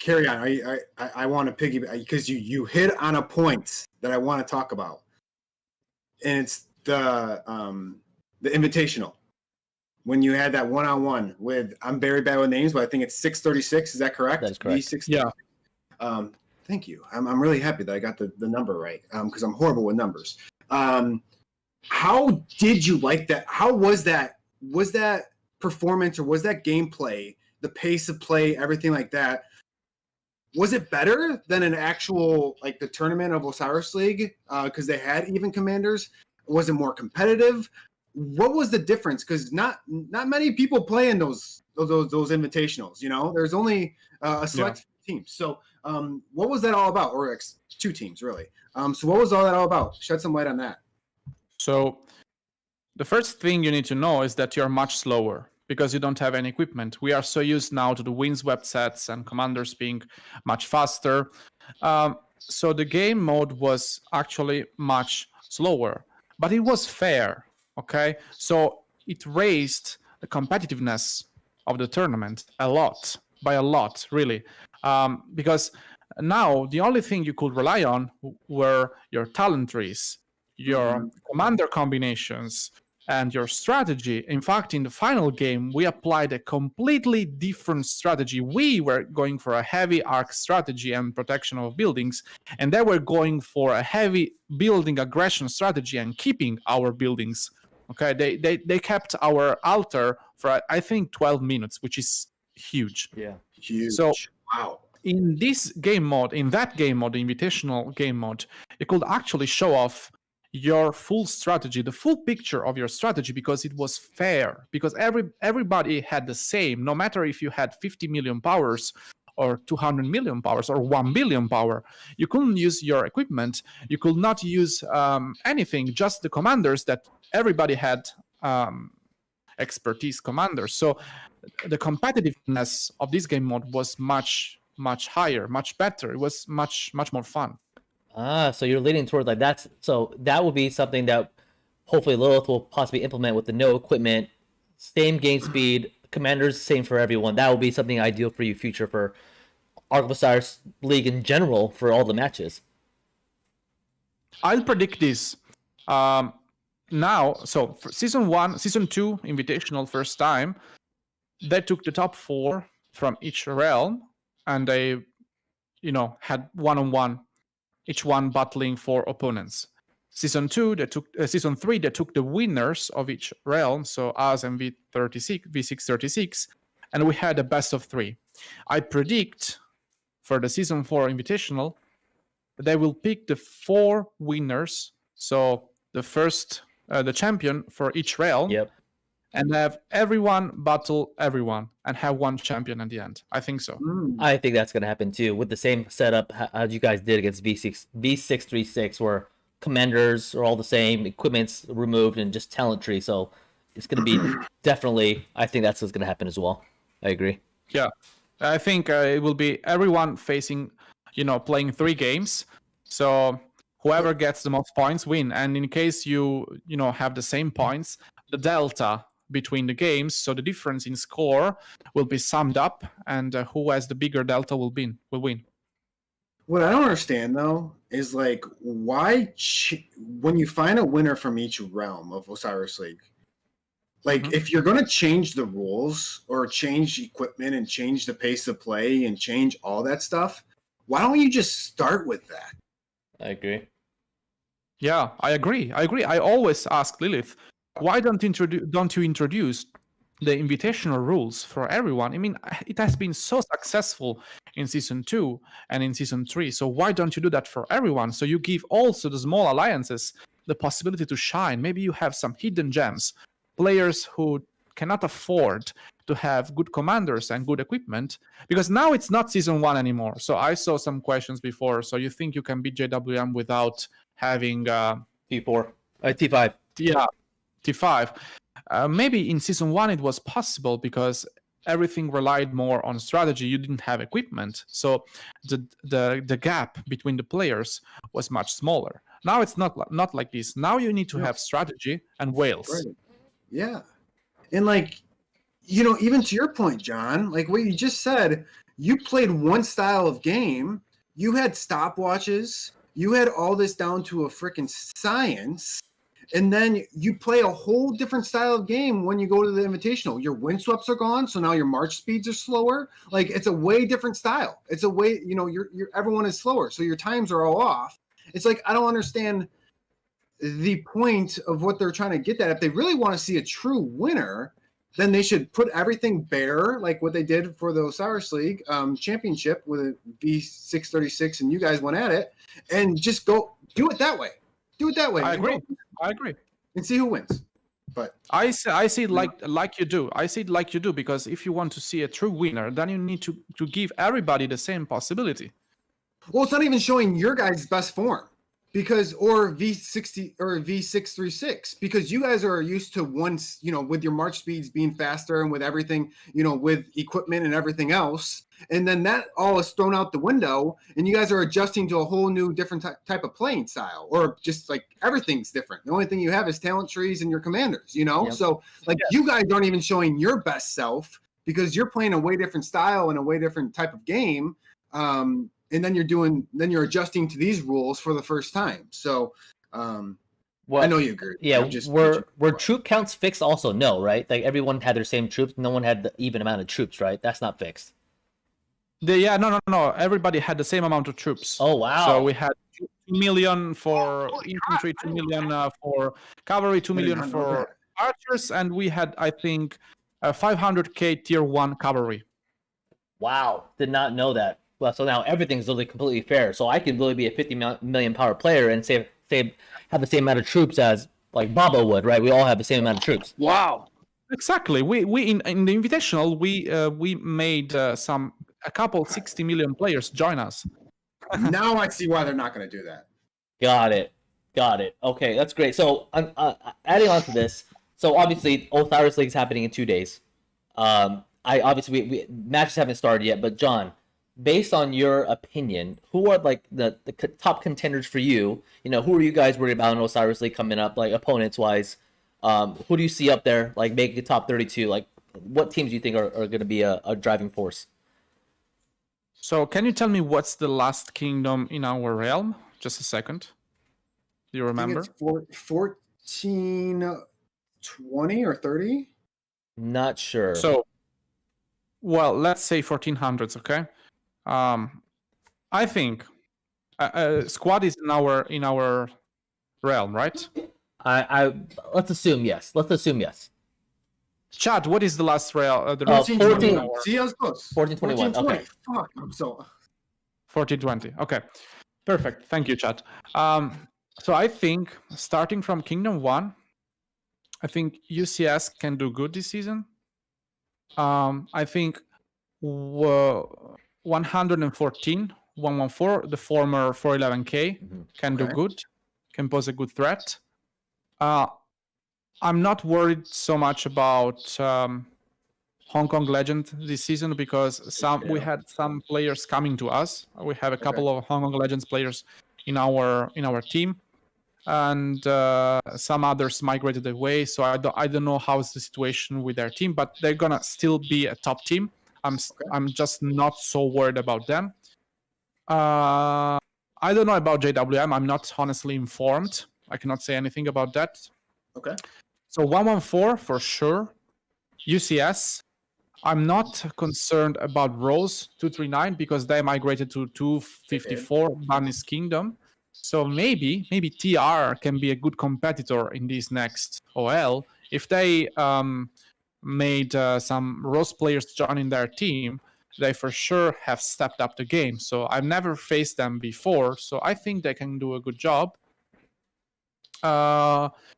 Carry on. I want to piggyback because you hit on a point that I want to talk about, and it's the invitational. When you had that one-on-one with, I'm very bad with names, but I think it's 636. Is that correct? That's correct. Yeah. Thank you. I'm really happy that I got the number right because I'm horrible with numbers. How did you like that? How was that? Was that performance or was that gameplay, the pace of play, everything like that? Was it better than an actual, like the tournament of Osiris League? Because they had even commanders. Was it more competitive? What was the difference? Because not many people play in those invitationals. There's only a select team. So what was that all about? Or 2 teams really. So what was all that all about? Shed some light on that. So the first thing you need to know is that you're much slower because you don't have any equipment. We are so used now to the windswept sets and commanders being much faster. So the game mode was actually much slower, but it was fair. Okay, so it raised the competitiveness of the tournament by a lot, really, because now the only thing you could rely on were your talent trees, your commander combinations, and your strategy. In fact, in the final game, we applied a completely different strategy. We were going for a heavy arc strategy and protection of buildings, and they were going for a heavy building aggression strategy and keeping our buildings. Okay, they kept our altar for, I think, 12 minutes, which is huge. Yeah. Huge. So, wow. In that game mode, the invitational game mode, you could actually show off your full strategy, the full picture of your strategy, because it was fair, because everybody had the same, no matter if you had 50 million powers or 200 million powers or 1 billion power. You couldn't use your equipment. You could not use anything, just the commanders that everybody had expertise commanders. So the competitiveness of this game mode was much higher, much better. It was much more fun. So you're leaning toward like that's so that would be something that hopefully Lilith will possibly implement with the no equipment, same game speed, commanders same for everyone. That would be something ideal for you future for Arc of Osiris League in general for all the matches. I'll predict this. Now, so for season 1, season 2, Invitational first time, they took the top 4 from each realm, and they, had one-on-one, each one battling for opponents. Season 2, season 3, they took the winners of each realm, so us and V636, and we had a best of 3. I predict for the season 4 Invitational, they will pick the 4 winners, so the first, the champion for each realm. Yep. And have everyone battle everyone and have one champion at the end. I think so. I think that's going to happen too, with the same setup as you guys did against V636, where commanders are all the same, equipment's removed, and just talent tree. So it's going to be definitely, I think that's what's going to happen as well. I agree. Yeah. I think it will be everyone facing, playing 3 games. So whoever gets the most points win. And in case you have the same points, the delta between the games, so the difference in score will be summed up, and who has the bigger delta will win. What I don't understand though is like why when you find a winner from each realm of Osiris League, like if you're going to change the rules or change equipment and change the pace of play and change all that stuff, why don't you just start with that? I agree. Yeah, I agree. I always ask Lilith, why don't you introduce the invitational rules for everyone? I mean, it has been so successful in season 2 and in season 3. So why don't you do that for everyone? So you give also the small alliances the possibility to shine. Maybe you have some hidden gems, players who cannot afford to have good commanders and good equipment, because now it's not season 1 anymore. So I saw some questions before. So you think you can beat JWM without having T4, T5? Yeah. T5. Maybe in season 1 it was possible because everything relied more on strategy. You didn't have equipment, so the gap between the players was much smaller. Now it's not like this. Now you need to have strategy and whales. Right. Yeah, and like even to your point, John, like what you just said, you played one style of game. You had stopwatches. You had all this down to a freaking science. And then you play a whole different style of game when you go to the Invitational. Your wind sweeps are gone, so now your march speeds are slower. Like it's a way different style. It's a way, everyone is slower, so your times are all off. It's like I don't understand the point of what they're trying to get at. If they really want to see a true winner, then they should put everything bare, like what they did for the Osiris League championship with a V636, and you guys went at it, and just go do it that way. Do it that way. I agree. And see who wins. But I see it like you do. I see it like you do, because if you want to see a true winner, then you need to give everybody the same possibility. Well, it's not even showing your guys' best form, or V60 or V636, because you guys are used to once, with your march speeds being faster and with everything, with equipment and everything else. And then that all is thrown out the window, and you guys are adjusting to a whole new different type of playing style, or just like everything's different. The only thing you have is talent trees and your commanders, Yep. So like you guys aren't even showing your best self because you're playing a way different style and a way different type of game. And then you're adjusting to these rules for the first time. So I know you agree. Yeah, were troop counts fixed also? No, right? Like everyone had their same troops. No one had the even amount of troops, right? That's not fixed. No. Everybody had the same amount of troops. Oh, wow. So we had 2 million for infantry, 2 million for cavalry, 2 million for archers, and we had, I think, 500k tier 1 cavalry. Wow, did not know that. Well, so now everything's really completely fair. So I can really be a 50 million power player and save have the same amount of troops as like Baba would, right? We all have the same amount of troops. Wow. Exactly. We in the Invitational we made a couple 60 million players join us. Now I see why they're not going to do that. Got it. Okay, that's great. So, adding on to this, so obviously Osiris League is happening in 2 days. I obviously we matches haven't started yet, but John, based on your opinion, who are like the top contenders for you? You know, who are you guys worried about in Osiris League coming up, like opponents wise? Who do you see up there, like making the top 32? Like, what teams do you think are going to be a driving force? So can you tell me what's the last kingdom in our realm? Just a second. Do you remember? I think it's 1420 or 30. Not sure. So, well, let's say 1400s, okay? I think squad is in our realm, right? I let's assume yes. Chad, what is the last realm? The 14. See, I was close. 1421. Okay. Fuck, I'm so. 1420. Okay, perfect. Thank you, Chad. So I think starting from Kingdom 1, I think UCS can do good this season. I think 114, 114, the former 411K can do good, can pose a good threat. I'm not worried so much about Hong Kong Legend this season because we had some players coming to us. We have a couple of Hong Kong Legends players in our team, and some others migrated away. So I don't know how's the situation with their team, but they're gonna still be a top team. I'm just not so worried about them. I don't know about JWM. I'm not honestly informed. I cannot say anything about that. Okay. So 114 for sure. UCS. I'm not concerned about Rose 239 because they migrated to 254 Bunny's Kingdom. So maybe TR can be a good competitor in this next OL. If they made some Rose players joining their team, they for sure have stepped up the game. So I've never faced them before, so I think they can do a good job.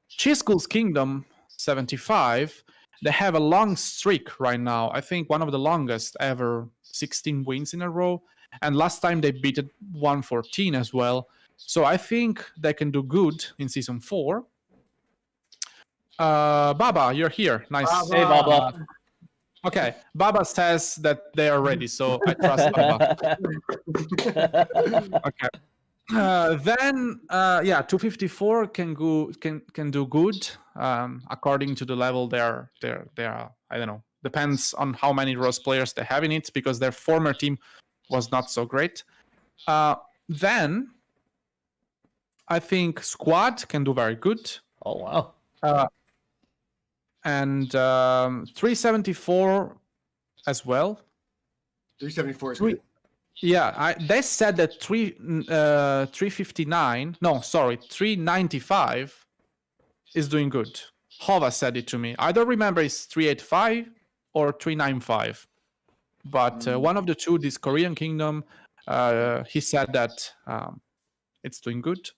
Chiskull's Kingdom 75, they have a long streak right now. I think one of the longest ever, 16 wins in a row. And last time they beat 114 as well. So I think they can do good in Season 4. Baba, you're here. Nice. Hey, Baba. Okay, Baba says that they are ready, so I trust Baba. Okay. Then 254 can do good according to the level they're I don't know, depends on how many Rose players they have in it because their former team was not so great. Then I think squad can do very good. Oh wow. And 374 as well. 374 is good. Yeah, they said that 395 is doing good. Hova said it to me. I don't remember it's 385 or 395. But one of the two, this Korean Kingdom, he said that it's doing good.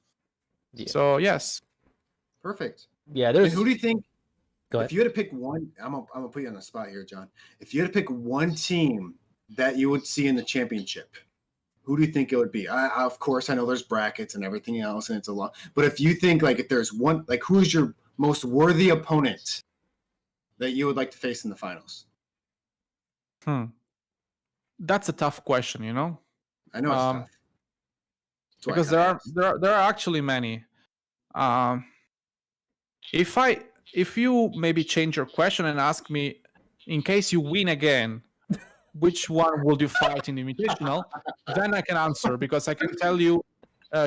Yeah. So, yes. Perfect. Yeah, And who do you think, Go ahead. if you had to pick one, I'm gonna put you on the spot here, John. If you had to pick one team that you would see in the championship, who do you think it would be? Of course, I know there's brackets and everything else, and it's a lot. But if you think, like, if there's one, like, who's your most worthy opponent that you would like to face in the finals? That's a tough question, you know? I know it's tough. Because there are actually many. If you maybe change your question and ask me, in case you win again, which one would you fight in the Invitational? Then I can answer because I can tell you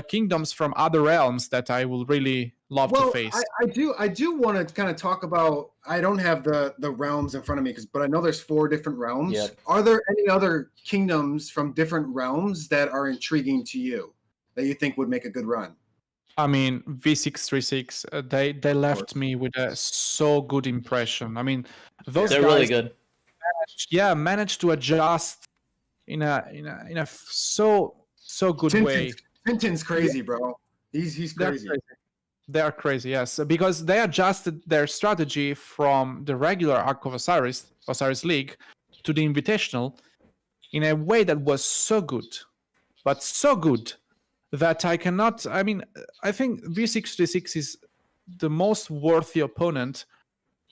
kingdoms from other realms that I will really love to face. I do want to kind of talk about. I don't have the realms in front of me, but I know there's 4 different realms. Yep. Are there any other kingdoms from different realms that are intriguing to you that you think would make a good run? I mean, V636, they left me with a so good impression. I mean, those They're guys, really good. managed to adjust in a so good way. Tintin's crazy, bro. He's They're crazy. They are crazy, yes, because they adjusted their strategy from the regular Arc of Osiris League, to the Invitational in a way that was so good, but so good that I cannot. I mean, I think V636 is the most worthy opponent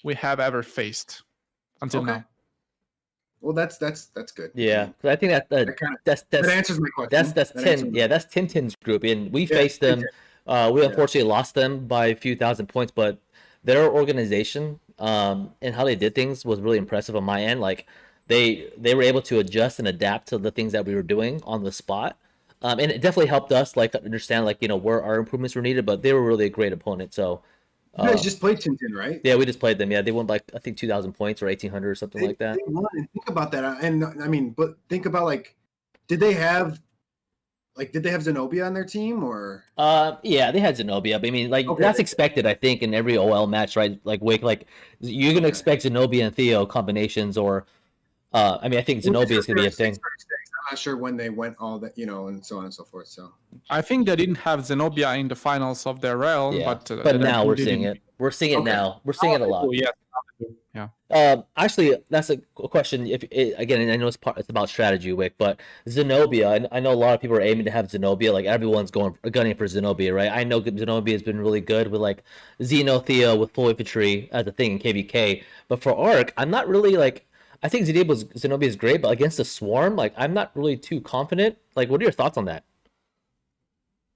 we have ever faced until Okay. now. Well, that's good. Yeah, 'cause I think that's That answers my question. that's That answers 10. my- Yeah, that's Tintin's group, and we Yeah, faced them. We Yeah. unfortunately lost them by a few thousand points, but their organization and how they did things was really impressive on my end. Like they were able to adjust and adapt to the things that we were doing on the spot, and it definitely helped us like understand like where our improvements were needed. But they were really a great opponent. So You guys just played Tintin, right? yeah, we just played them. Yeah, they won like I think 2,000 points or 1,800 or something like that. They won. And think about that, and I mean, but think about like, did they have Zenobia on their team or? Yeah, they had Zenobia. But I mean, like Okay, that's they- expected, I think, in every OL match, right? Like Wick, like you're gonna expect Zenobia and Theo combinations, or I mean, I think Zenobia is gonna be a thing. I'm not sure when they went all that, and so on and so forth. So I think they didn't have Zenobia in the finals of their realm, Yeah, but but now we're they seeing didn't. it. We're seeing it Okay. now. We're seeing it a lot. Oh, yeah. Actually, that's a question. Again, I know it's about strategy, Wick, but Zenobia. I know a lot of people are aiming to have Zenobia. Like everyone's gunning for Zenobia, right? I know Zenobia has been really good with like Xeno Theo with full infantry as a thing in KVK. But for Arc, I'm not really like. I think Zenobia is great, but against the Swarm, like I'm not really too confident. Like, what are your thoughts on that?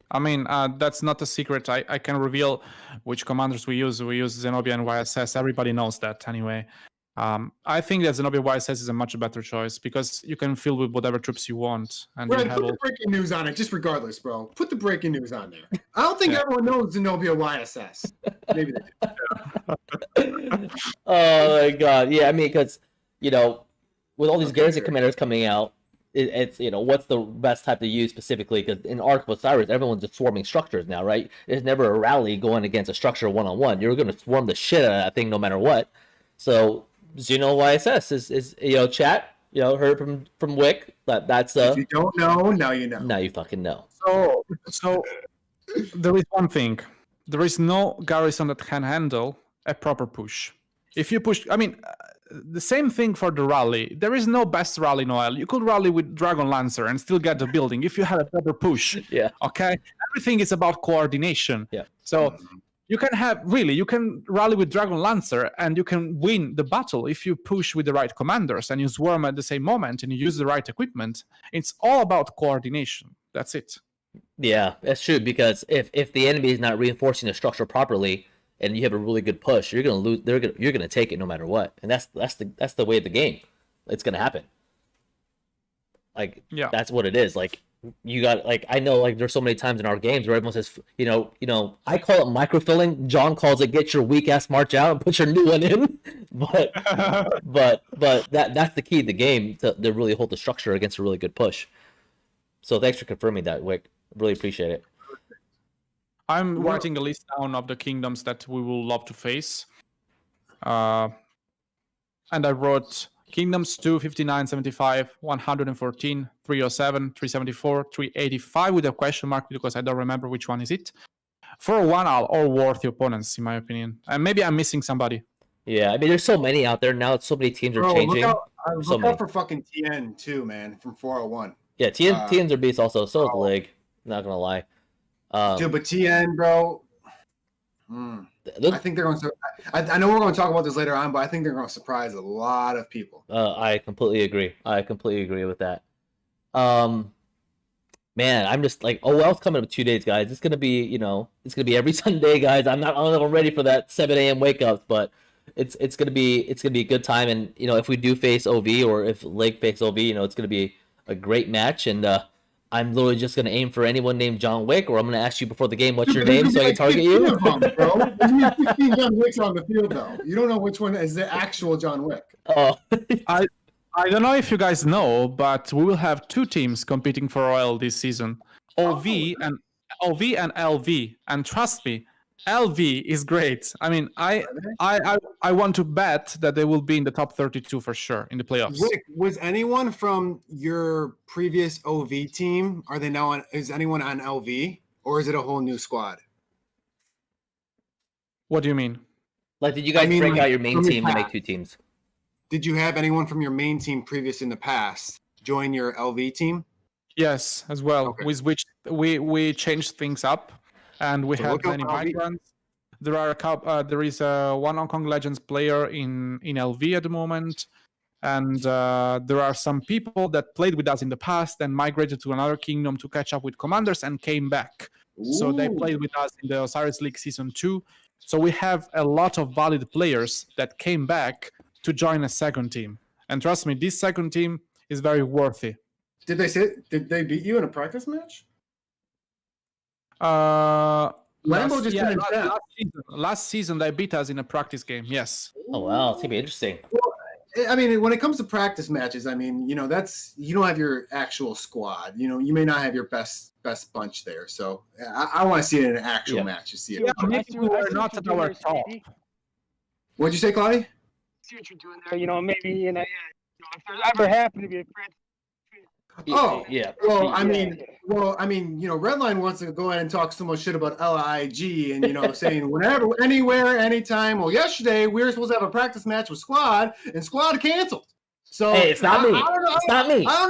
I mean, that's not a secret. I can reveal which commanders we use. We use Zenobia and YSS. Everybody knows that anyway. I think that Zenobia YSS is a much better choice because you can fill with whatever troops you want. And Brad, you have put the breaking news on it, just regardless, bro. Put the breaking news on there. I don't think everyone knows Zenobia YSS. Maybe they do. Oh my god, yeah. I mean, because with all these garrison commanders coming out, it's what's the best type to use specifically? Because in Arc of Osiris, everyone's just swarming structures now, right? There's never a rally going against a structure 1-on-1. You're going to swarm the shit out of that thing no matter what. So Xeno YSS is chat. Heard from Wick that's If you don't know, now you know. now you fucking know. So there is one thing. There is no garrison that can handle a proper push. If you push, I mean, the same thing for the rally. There is no best rally in OL. You could rally with Dragon Lancer and still get the building if you had a better push. Yeah. Okay. Everything is about coordination. Yeah. So you can rally with Dragon Lancer and you can win the battle if you push with the right commanders and you swarm at the same moment and you use the right equipment. It's all about coordination. That's it. Yeah, that's true. Because if the enemy is not reinforcing the structure properly, and you have a really good push, you're gonna lose. You're gonna take it no matter what, and that's the way of the game. It's gonna happen. Like that's what it is. Like you got I know there's so many times in our games where everyone says I call it microfilling. John calls it get your weak ass march out and put your new one in. but that's the key to the game to really hold the structure against a really good push. So thanks for confirming that, Wick. Really appreciate it. I'm writing a list down of the kingdoms that we will love to face. And I wrote kingdoms 2, 59, 75, 114, 307, 374, 385 with a question mark because I don't remember which one is it. For one, all worthy opponents, in my opinion. And maybe I'm missing somebody. Yeah, I mean, there's so many out there now. So many teams are changing. Look out for fucking TN too, man, from 401. Yeah, TNs are beasts also. So is the League. Not gonna lie. Dude, but TN, bro. I think they're going to. I know we're going to talk about this later on, but I think they're going to surprise a lot of people. I completely agree with that. Man, I'm just like, OL's coming up in 2 days, guys. It's gonna be, it's gonna be every Sunday, guys. I don't know if I'm ready for that 7 a.m. wake up, but it's gonna be a good time. And if we do face OV or if Lake face OV, it's gonna be a great match. And I'm literally just gonna aim for anyone named John Wick, or I'm gonna ask you before the game what's your name so I can target you. Bro, there's 15 John Wicks on the field though. You don't know which one is the actual John Wick. Oh, I don't know if you guys know, but we will have 2 teams competing for OL this season. OV and LV. And trust me, LV is great. I mean, I want to bet that they will be in the top 32 for sure in the playoffs. Wick, was anyone from your previous OV team? Are they now on? Is anyone on LV? or is it a whole new squad? What do you mean? Like, did you guys I mean, break like, out your main from your team to make past. 2 teams? Did you have anyone from your main team previous in the past join your LV team? Yes, as well. Okay. We changed things up, and we So had look out many for LV. migrants. There are there is one Hong Kong Legends player in LV at the moment, and there are some people that played with us in the past and migrated to another kingdom to catch up with commanders and came back. So they Ooh. played with us in the Osiris League Season 2. So we have a lot of valid players that came back to join a second team. And trust me, this second team is very worthy. Did they beat you in a practice match? Lambo just turned down. last season they beat us in a practice game. Yes. Oh wow, it's gonna be interesting. Well, I mean, when it comes to practice matches, I mean, that's you don't have your actual squad. You may not have your best bunch there. So I want to see it in an actual match to see it. Yeah, I maybe see we what were you're not at doing our there, top. Speedy. What'd you say, Claudia? See what you're doing there. Maybe if there's ever happened to be a friend. Oh, yeah. Well, I mean, Redline wants to go ahead and talk so much shit about LIG and saying whenever, anywhere, anytime. Well, yesterday we were supposed to have a practice match with Squad, and Squad canceled. So Hey, it's not me. It's not me. I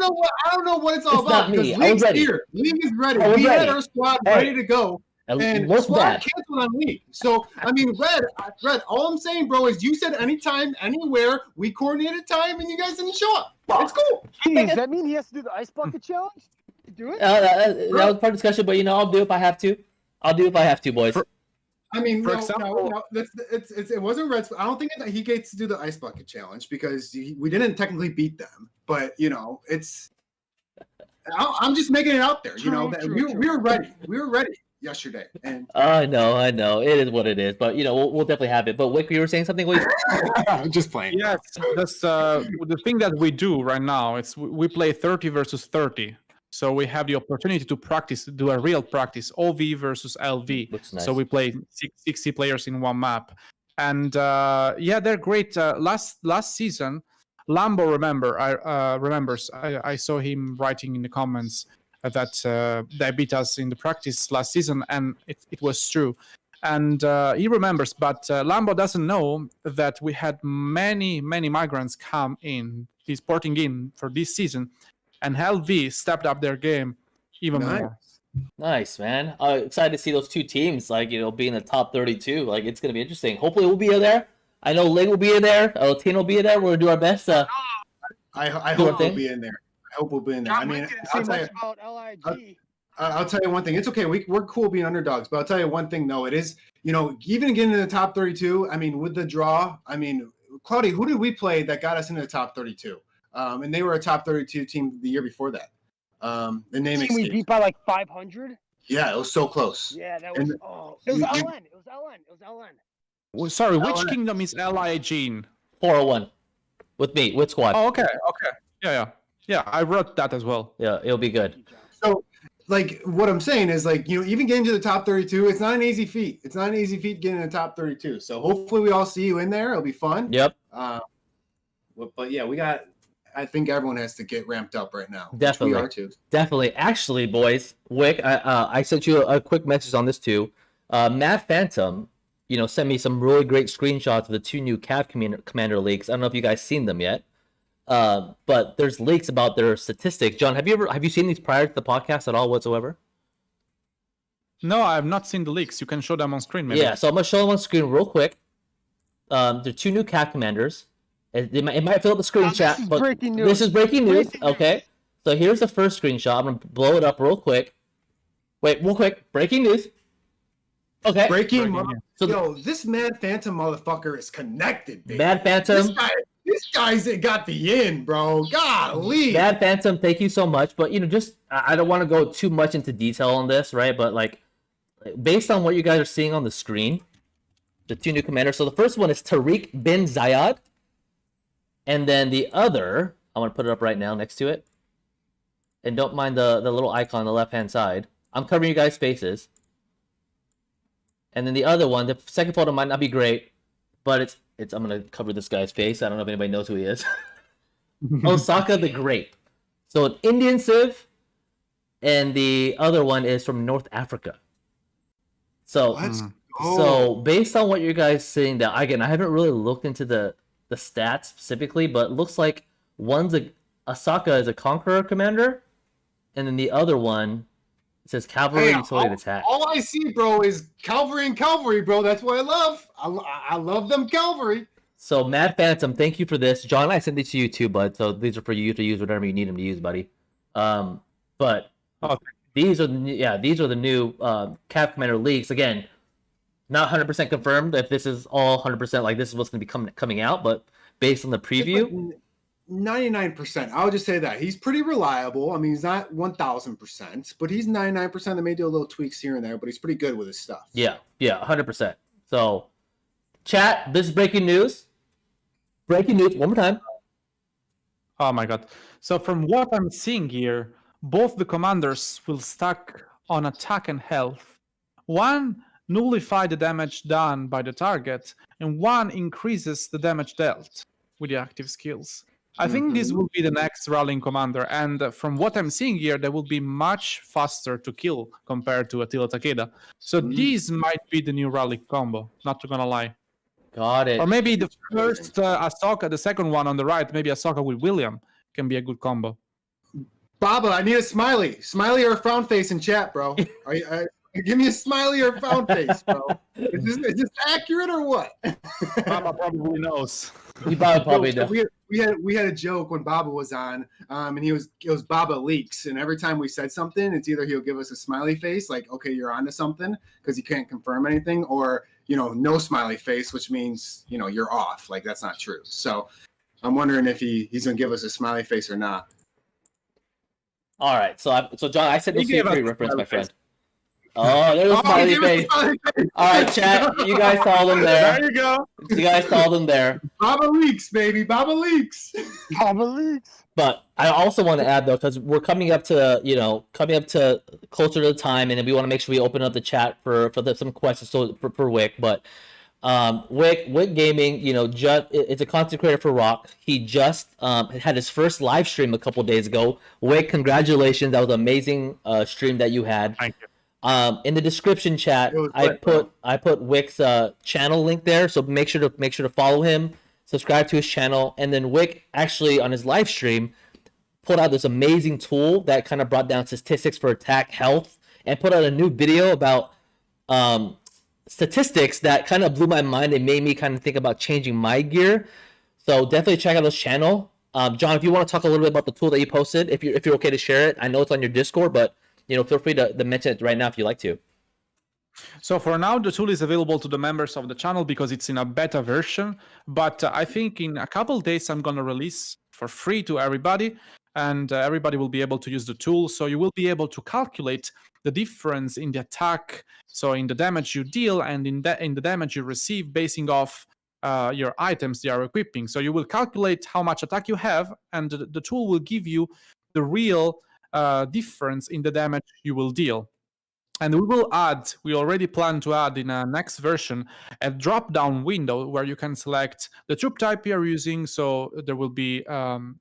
don't know what it's all It's not about. me. Because I was League's ready. here. League is ready. I was We ready. had our squad Hey. ready to go. And What's Squad bad? canceled on League. So I mean, Red. All I'm saying, bro, is you said anytime, anywhere. We coordinated time, and you guys didn't show up. It's cool. Hey, does that mean he has to do the ice bucket challenge? Do it? That was part of the discussion, but I'll do it if I have to. I'll do it if I have to, boys. I mean, For no, example- no, it wasn't Red's. I don't think he gets to do the ice bucket challenge because we didn't technically beat them. But it's. I'm just making it out there. True. We were ready. We were ready yesterday, and I know. It is what it is, but we'll definitely have it. But Wick, you were saying something? I'm just playing. Yes, that's the thing that we do right now. It's we play 30 versus 30. So we have the opportunity to practice, do a real practice, OV versus LV. Looks nice. So we play 60 players in one map. And they're great. Last season, Lambo remembers. I saw him writing in the comments that they beat us in the practice last season, and it was true. And he remembers, but Lambo doesn't know that we had many migrants come in, he's porting in for this season, and LV stepped up their game even more. Nice, man. Excited to see those 2 teams, be in the top 32. It's going to be interesting. Hopefully we'll be there. I know Ling will be there. Latino will be there. We're going to do our best. I hope we'll be in there. I mean, I'll tell you one thing. It's okay. We're cool being underdogs, but I'll tell you one thing, though. It is, even getting in the top 32, I mean, with the draw, I mean, Claudia, who did we play that got us into the top 32? And they were a top 32 team the year before that. The name we beat by like 500. Yeah, it was so close. Yeah, that was. It was LN. It was LN. Well, sorry, which kingdom is LIG in? 401 with me, with Squad. Oh, okay. Yeah. I wrote that as well. Yeah, it'll be good. So, what I'm saying is, even getting to the top 32, it's not an easy feat. It's not an easy feat getting in the top 32. So hopefully we all see you in there. It'll be fun. Yep. But yeah, I think everyone has to get ramped up right now. Definitely. We are too. Definitely. Actually, boys, Wick, I sent you a quick message on this too. Matt Phantom, sent me some really great screenshots of the 2 new Cav Commander leaks. I don't know if you guys seen them yet. But there's leaks about their statistics. John, have you seen these prior to the podcast at all whatsoever? No, I have not seen the leaks. You can show them on screen, maybe. Yeah, so I'm gonna show them on screen real quick. There are 2 new Cav Commanders. It might fill up the screen chat, but this is breaking news. Okay, so here's the first screenshot. I'm gonna blow it up real quick. Wait, real quick. Breaking news. Okay. Breaking. So this Mad Phantom motherfucker is connected, baby. Mad Phantom. This guy's got the in, bro. Golly. Mad Phantom, thank you so much. But just I don't want to go too much into detail on this, right? But based on what you guys are seeing on the screen, the 2 new commanders. So the first one is Tariq bin Zayed. And then the other, I'm going to put it up right now next to it. And don't mind the little icon on the left-hand side. I'm covering you guys' faces. And then the other one, the second photo might not be great, but I'm going to cover this guy's face. I don't know if anybody knows who he is. Osaka the Great. So an Indian Civ, and the other one is from North Africa. So Let's Mm. go. So based on what you guys saying, that again, I haven't really looked into the stats specifically, but it looks like one's Asaka is a Conqueror commander, and then the other one says Cavalry Hey, Utility and Attack. all I see, bro, is cavalry and cavalry, bro. That's what I love. I love them cavalry. So Mad Phantom, thank you for this, John. I sent these to you too, bud. So these are for you to use whatever you need them to use, buddy. But Oh, these are the new Cav Commander leaks. Again, not 100% confirmed if this is all 100% like this is what's going to be coming out, but based on the preview, 99%. I would just say that he's pretty reliable. I mean, he's not 1,000%, but he's 99%. They may do a little tweaks here and there, but he's pretty good with his stuff. yeah, 100%. So, chat, this is breaking news. Breaking news, one more time. Oh my god. So from what I'm seeing here, both the commanders will stack on attack and health. One nullify the damage done by the target, and one increases the damage dealt with the active skills. I think this will be the next rallying commander, and from what I'm seeing here, they will be much faster to kill compared to Attila Takeda. So these might be the new rally combo, not gonna lie. Got it. Or maybe the first Ahsoka, the second one on the right, maybe Ahsoka with William can be a good combo. Baba, I need a smiley or a frown face in chat, bro. Give me a smiley or a frown face, bro. Is this accurate or what? Baba probably knows. You probably know. We had a joke when Baba was on, and it was Baba leaks, and every time we said something, it's either he'll give us a smiley face, like okay, you're onto something, because he can't confirm anything, or no smiley face, which means you're off, like that's not true. So I'm wondering if he's gonna give us a smiley face or not. All right, so John, I said this He gave for us your a reference, smiley my friend. face. Oh, there's a smiley face. All right, chat, you guys saw them there. There you go. You guys saw them there. Baba leaks, baby. Baba leaks. Baba leaks. But I also want to add though, because we're coming up to closer to the time, and then we want to make sure we open up the chat for some questions. So for Wick, but Wick Gaming, it's a content creator for Rock. He just had his first live stream a couple days ago. Wick, congratulations! That was an amazing stream that you had. Thank you. In the description chat, I put Wick's channel link there, so make sure to follow him, subscribe to his channel, and then Wick actually on his live stream put out this amazing tool that kind of brought down statistics for attack, health, and put out a new video about statistics that kind of blew my mind and made me kind of think about changing my gear. So definitely check out his channel. John, if you want to talk a little bit about the tool that you posted, if you're okay to share it, I know it's on your Discord, but feel free to mention it right now if you like to. So for now, the tool is available to the members of the channel because it's in a beta version. But I think in a couple days, I'm going to release for free to everybody, and everybody will be able to use the tool. So you will be able to calculate the difference in the attack, so in the damage you deal and in the damage you receive, basing off your items they are equipping. So you will calculate how much attack you have, and the tool will give you the real difference in the damage you will deal. And we already plan to add in a next version, a drop-down window where you can select the troop type you're using. So there will be an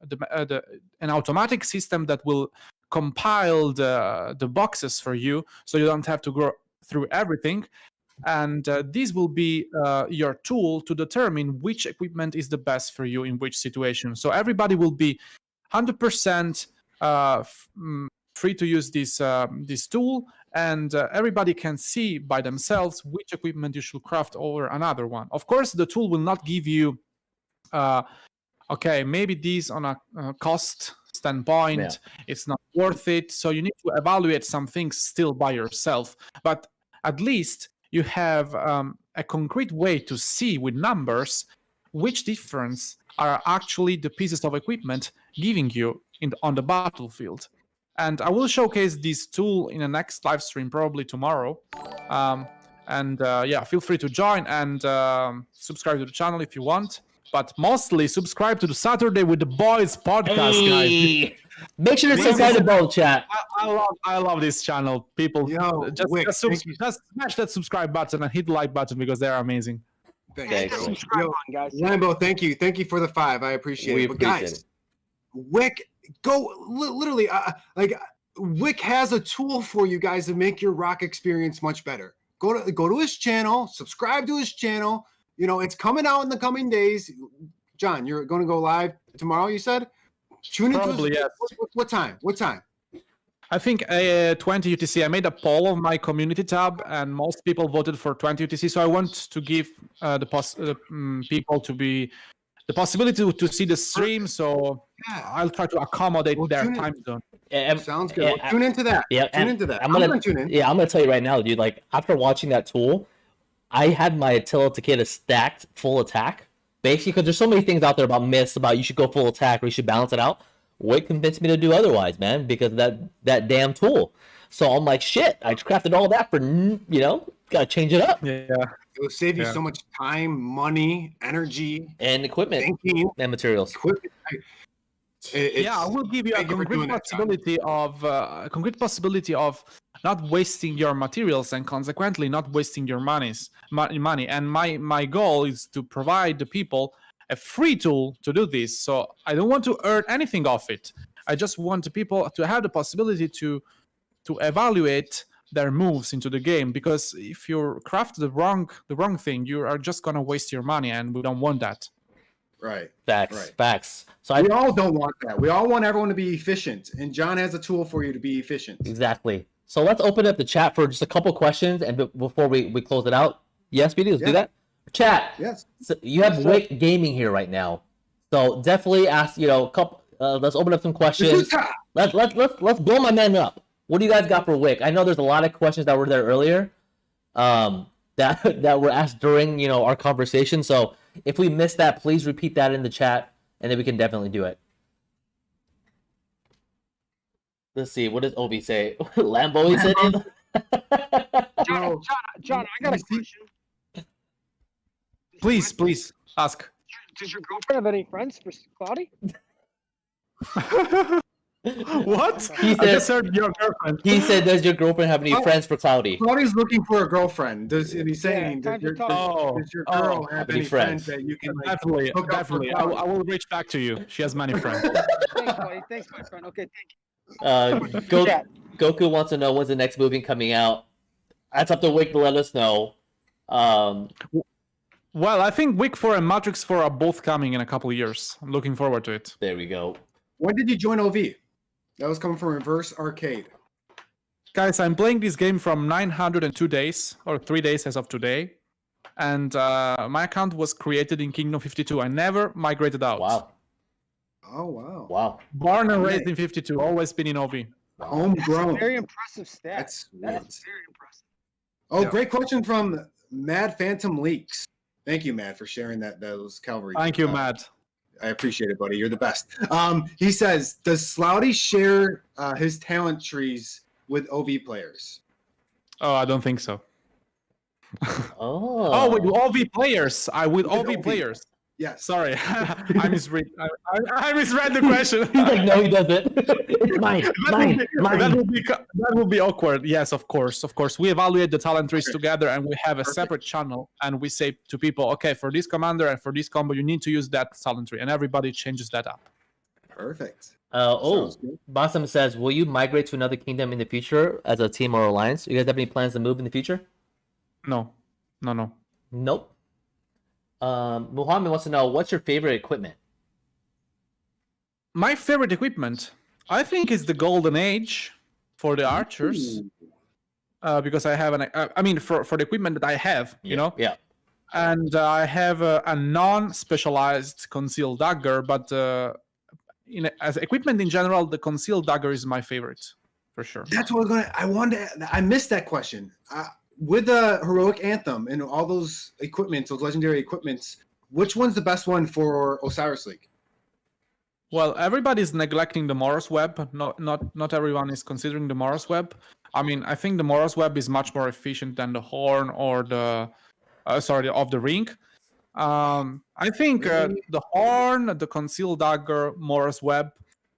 automatic system that will compile the boxes for you, so you don't have to go through everything. And this will be your tool to determine which equipment is the best for you in which situation. So everybody will be 100% free to use this tool, and everybody can see by themselves which equipment you should craft over another one. Of course, the tool will not give you, maybe this on a cost standpoint, it's not worth it. So you need to evaluate some things still by yourself. But at least you have a concrete way to see with numbers which difference are actually the pieces of equipment giving you on the battlefield. And I will showcase this tool in the next live stream, probably tomorrow. Feel free to join and subscribe to the channel if you want. But mostly subscribe to the Saturday with the Boys podcast, guys. Make sure to subscribe to both, chat. I love this channel. People, Wick, just smash that subscribe button and hit the like button because they're amazing. Thanks. Subscribe on, guys. Lambo, thank you for the 5. I appreciate it. But guys, Wick, go literally. Wick has a tool for you guys to make your rock experience much better. go to his channel, subscribe to his channel. You know, it's coming out in the coming days. John, you're going to go live tomorrow, you said? Tune into Probably, yes. What time? What time? I think 20 UTC. I made a poll of my community tab, and most people voted for 20 UTC. So I want to give people to be the possibility to see the stream. So I'll try to accommodate their time zone. Sounds good. Well, tune into that. Yeah, tune into that. I'm gonna tune in. Yeah, I'm gonna tell you right now, dude. Like after watching that tool, I had my Attila Takeda stacked full attack. Basically, because there's so many things out there about myths about you should go full attack or you should balance it out. Wick convinced me to do otherwise, man, because of that damn tool. So I'm like, shit, I just crafted all that for, gotta change it up. Yeah. It will save you so much time, money, energy, and equipment, thinking, and materials. I will give you a concrete possibility of not wasting your materials and consequently not wasting your money. And my goal is to provide the people a free tool to do this. So I don't want to earn anything off it. I just want the people to have the possibility to evaluate their moves into the game, because if you craft the wrong thing, you are just gonna waste your money, and we don't want that. Right. Facts. So we all don't want that. We all want everyone to be efficient, and John has a tool for you to be efficient. Exactly. So let's open up the chat for just a couple questions, and before we close it out. Yes, BD, let's do that. Chat. Yes. So you have Wick Gaming here right now, so definitely ask. Let's open up some questions. Let's blow my man up. What do you guys got for Wick? I know there's a lot of questions that were there earlier, that were asked during our conversation. So if we missed that, please repeat that in the chat, and then we can definitely do it. Let's see. What does Obi say? Lambo, he said. John, I got a question. Please ask. Does your girlfriend have any friends for Cloudy? What? He said, I just heard your girlfriend. He said, "Does your girlfriend have any friends for Cloudy?" Cloudy's looking for a girlfriend. Does he saying? Does your girl have any friends that you can definitely? I will reach back to you. She has many friends. Thanks, buddy. Thanks, my friend. Okay, thank you. Goku wants to know when's the next movie coming out. That's up to Wick to let us know. Well, I think Wick 4 and Matrix 4 are both coming in a couple of years. I'm looking forward to it. There we go. When did you join OV? That was coming from Reverse Arcade. Guys, I'm playing this game from 902 days, or 3 days as of today. And my account was created in Kingdom 52. I never migrated out. Wow. Oh, wow. Wow. Born and raised in 52, always been in OV. Homegrown. Very impressive stats. That's very impressive. Oh, great question from Mad Phantom Leaks. Thank you, Matt, for sharing those Calvary. Thank you, Matt. I appreciate it, buddy. You're the best. He says, does Slouty share his talent trees with OV players? Oh, I don't think so. Oh, with OV players. With OV players. Yes. Sorry, I misread. I misread the question. He's like, no, he doesn't. It's mine. That would be awkward. Yes, of course. We evaluate the talent trees together, and we have a separate channel, and we say to people, okay, for this commander and for this combo, you need to use that talent tree, and everybody changes that up. Perfect. Bassam says, will you migrate to another kingdom in the future as a team or alliance? You guys have any plans to move in the future? No. Nope. Muhammad wants to know, what's your favorite equipment? My favorite equipment, I think, is the Golden Age for the archers. Because I have for the equipment that I have, Yeah. And I have a non-specialized concealed dagger, but as equipment in general, the concealed dagger is my favorite, for sure. That's what I missed that question. With the Heroic Anthem and all those equipments, those legendary equipments, which one's the best one for Osiris League? Well, everybody's neglecting the Morris Web. Not everyone is considering the Morris Web. I think the Morris Web is much more efficient than the Horn or the of the Ring. I think the Horn, the Concealed Dagger, Morris Web,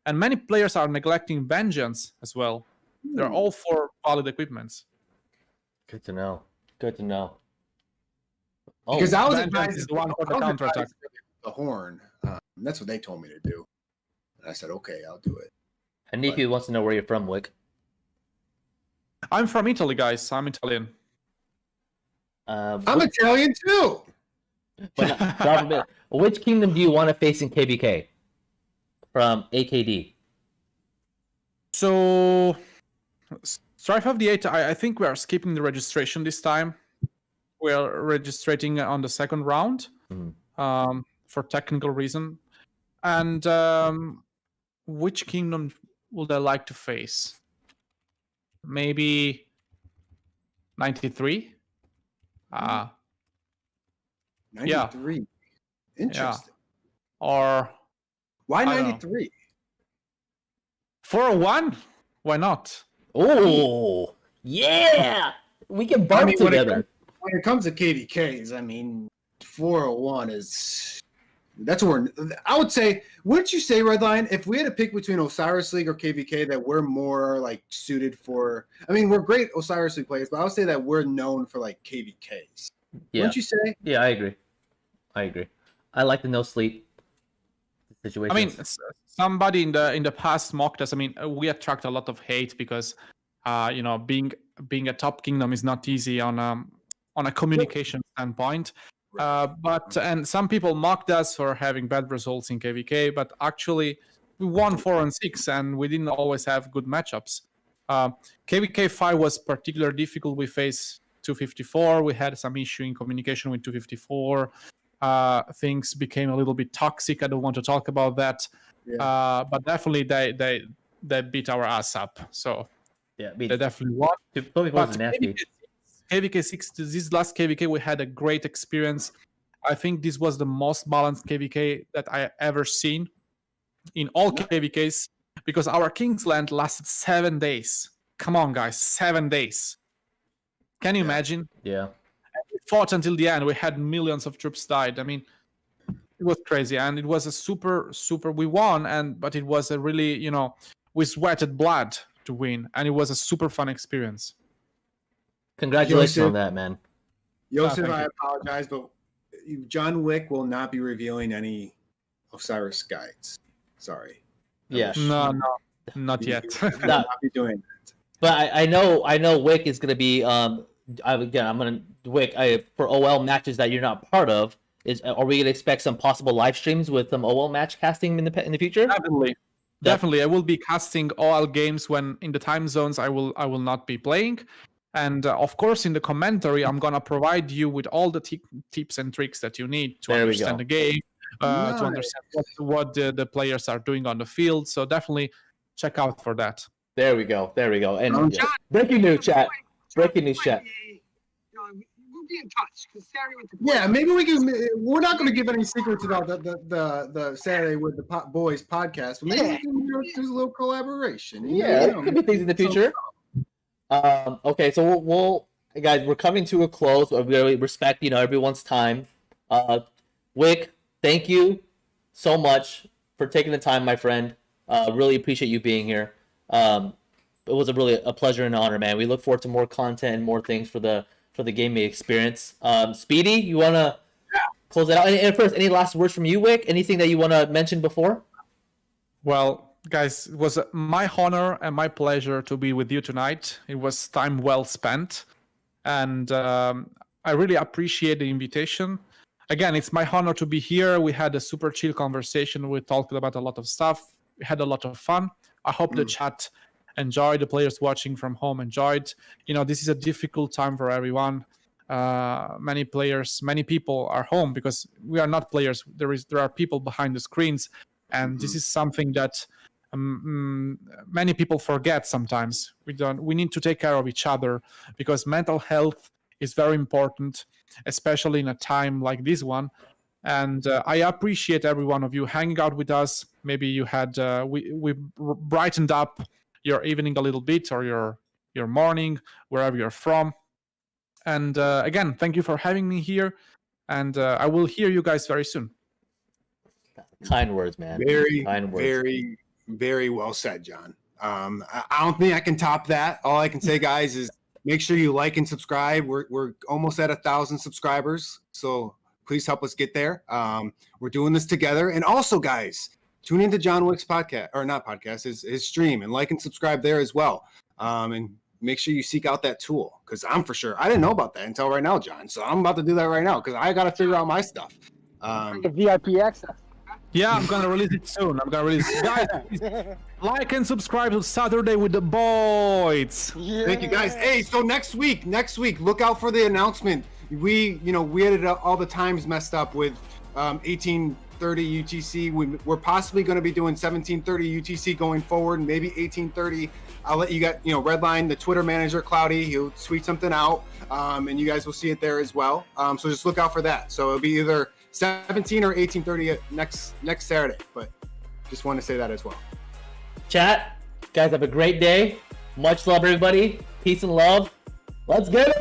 and many players are neglecting Vengeance as well. They're all for valid equipments. Good to know. Oh, because I was advised the one for the counterattack. The Horn. That's what they told me to do. And I said, okay, I'll do it. Hanifi wants to know where you're from, Wick. I'm from Italy, guys. I'm Italian. I'm Italian too. But God forbid, which kingdom do you want to face in KVK from AKD? So, Strife of the 8, I think we are skipping the registration this time. We are registering on the second round for technical reason. And which kingdom would I like to face? Maybe 93? 93. Yeah. Interesting. Or Why 93? 401? Why not? Oh, yeah! We can bump together. When it comes to KVKs, I mean, 401 that's where I would say. Wouldn't you say, Redline, if we had to pick between Osiris League or KVK, that we're more like suited for? I mean, we're great Osiris League players, but I would say that we're known for like KVKs. Yeah. Wouldn't you say? Yeah, I agree. I like the no sleep situation. I mean, somebody in the past mocked us. I mean, we attract a lot of hate because, being a top kingdom is not easy on a communication standpoint. And some people mocked us for having bad results in KVK, but actually we won 4 and 6, and we didn't always have good matchups. KVK 5 was particularly difficult. We faced 254. We had some issue in communication with 254. Things became a little bit toxic. I don't want to talk about that. Yeah. But definitely they beat our ass up. So yeah, they definitely won. But KVK 6, this last KVK, we had a great experience. I think this was the most balanced KVK that I ever seen in all KVKs, because our Kingsland lasted 7 days. Come on, guys, 7 days. Can you imagine? Yeah. We fought until the end. We had millions of troops died. I mean, it was crazy, and it was a super. We won, but it was a really, we sweated blood to win, and it was a super fun experience. Congratulations on that, man. Joseph, I apologize, but John Wick will not be revealing any Osiris guides. Sorry. Yeah. No, not yet. Not be doing that. But I know Wick is going to be Wick for OL matches that you're not part of. Are we going to expect some possible live streams with some OL match casting in the future? Definitely. I will be casting OL games when in the time zones I will not be playing. And of course, in the commentary, I'm going to provide you with all the tips and tricks that you need to understand the game, to understand what the players are doing on the field. So definitely check out for that. There we go. And breaking news chat. We'll be in touch. Yeah, maybe we can. We're not going to give any secrets about the Saturday with the Boys podcast, but maybe we can do a little collaboration. Yeah, there could be things in the future. Okay, so we'll guys, we're coming to a close. We really respect, everyone's time. Wick, thank you so much for taking the time, my friend. Really appreciate you being here. It was really a pleasure and honor, man. We look forward to more content and more things for the gaming experience. Speedy, you want to close it out? And first, any last words from you, Wick? Anything that you want to mention before? Well, guys, it was my honor and my pleasure to be with you tonight. It was time well spent. And I really appreciate the invitation. Again, it's my honor to be here. We had a super chill conversation. We talked about a lot of stuff. We had a lot of fun. I hope the chat enjoyed, the players watching from home enjoyed. This is a difficult time for everyone. Many people are home because we are not players. There are people behind the screens. And this is something that many people forget sometimes. We need to take care of each other because mental health is very important, especially in a time like this one. And I appreciate every one of you hanging out with us. Maybe you had we brightened up your evening a little bit, or your morning, wherever you're from. And again, thank you for having me here. And I will hear you guys very soon. Kind words, man. Very, kind words. Very, very well said, John. I don't think I can top that. All I can say, guys, is make sure you like and subscribe. We're almost at 1,000 subscribers, so please help us get there. We're doing this together. And also, guys, tune into John Wick's podcast, or not podcast, his stream, and like and subscribe there as well. And make sure you seek out that tool, because I'm for sure I didn't know about that until right now, John. So I'm about to do that right now because I got to figure out my stuff. The VIP access. Yeah, I'm gonna release it soon. I'm gonna release it. Guys, please like and subscribe to Saturday with the Boys. Yeah. Thank you guys. Hey, so next week, look out for the announcement. We had all the times messed up with 1830 UTC. We're possibly going to be doing 1730 UTC going forward, maybe 1830. I'll let you guys, Redline, the Twitter manager, Cloudy, he'll tweet something out, and you guys will see it there as well. So just look out for that. So it'll be either 17 or 1830 next Saturday, but just want to say that as well. Chat, guys, have a great day. Much love, everybody. Peace and love. Let's get it.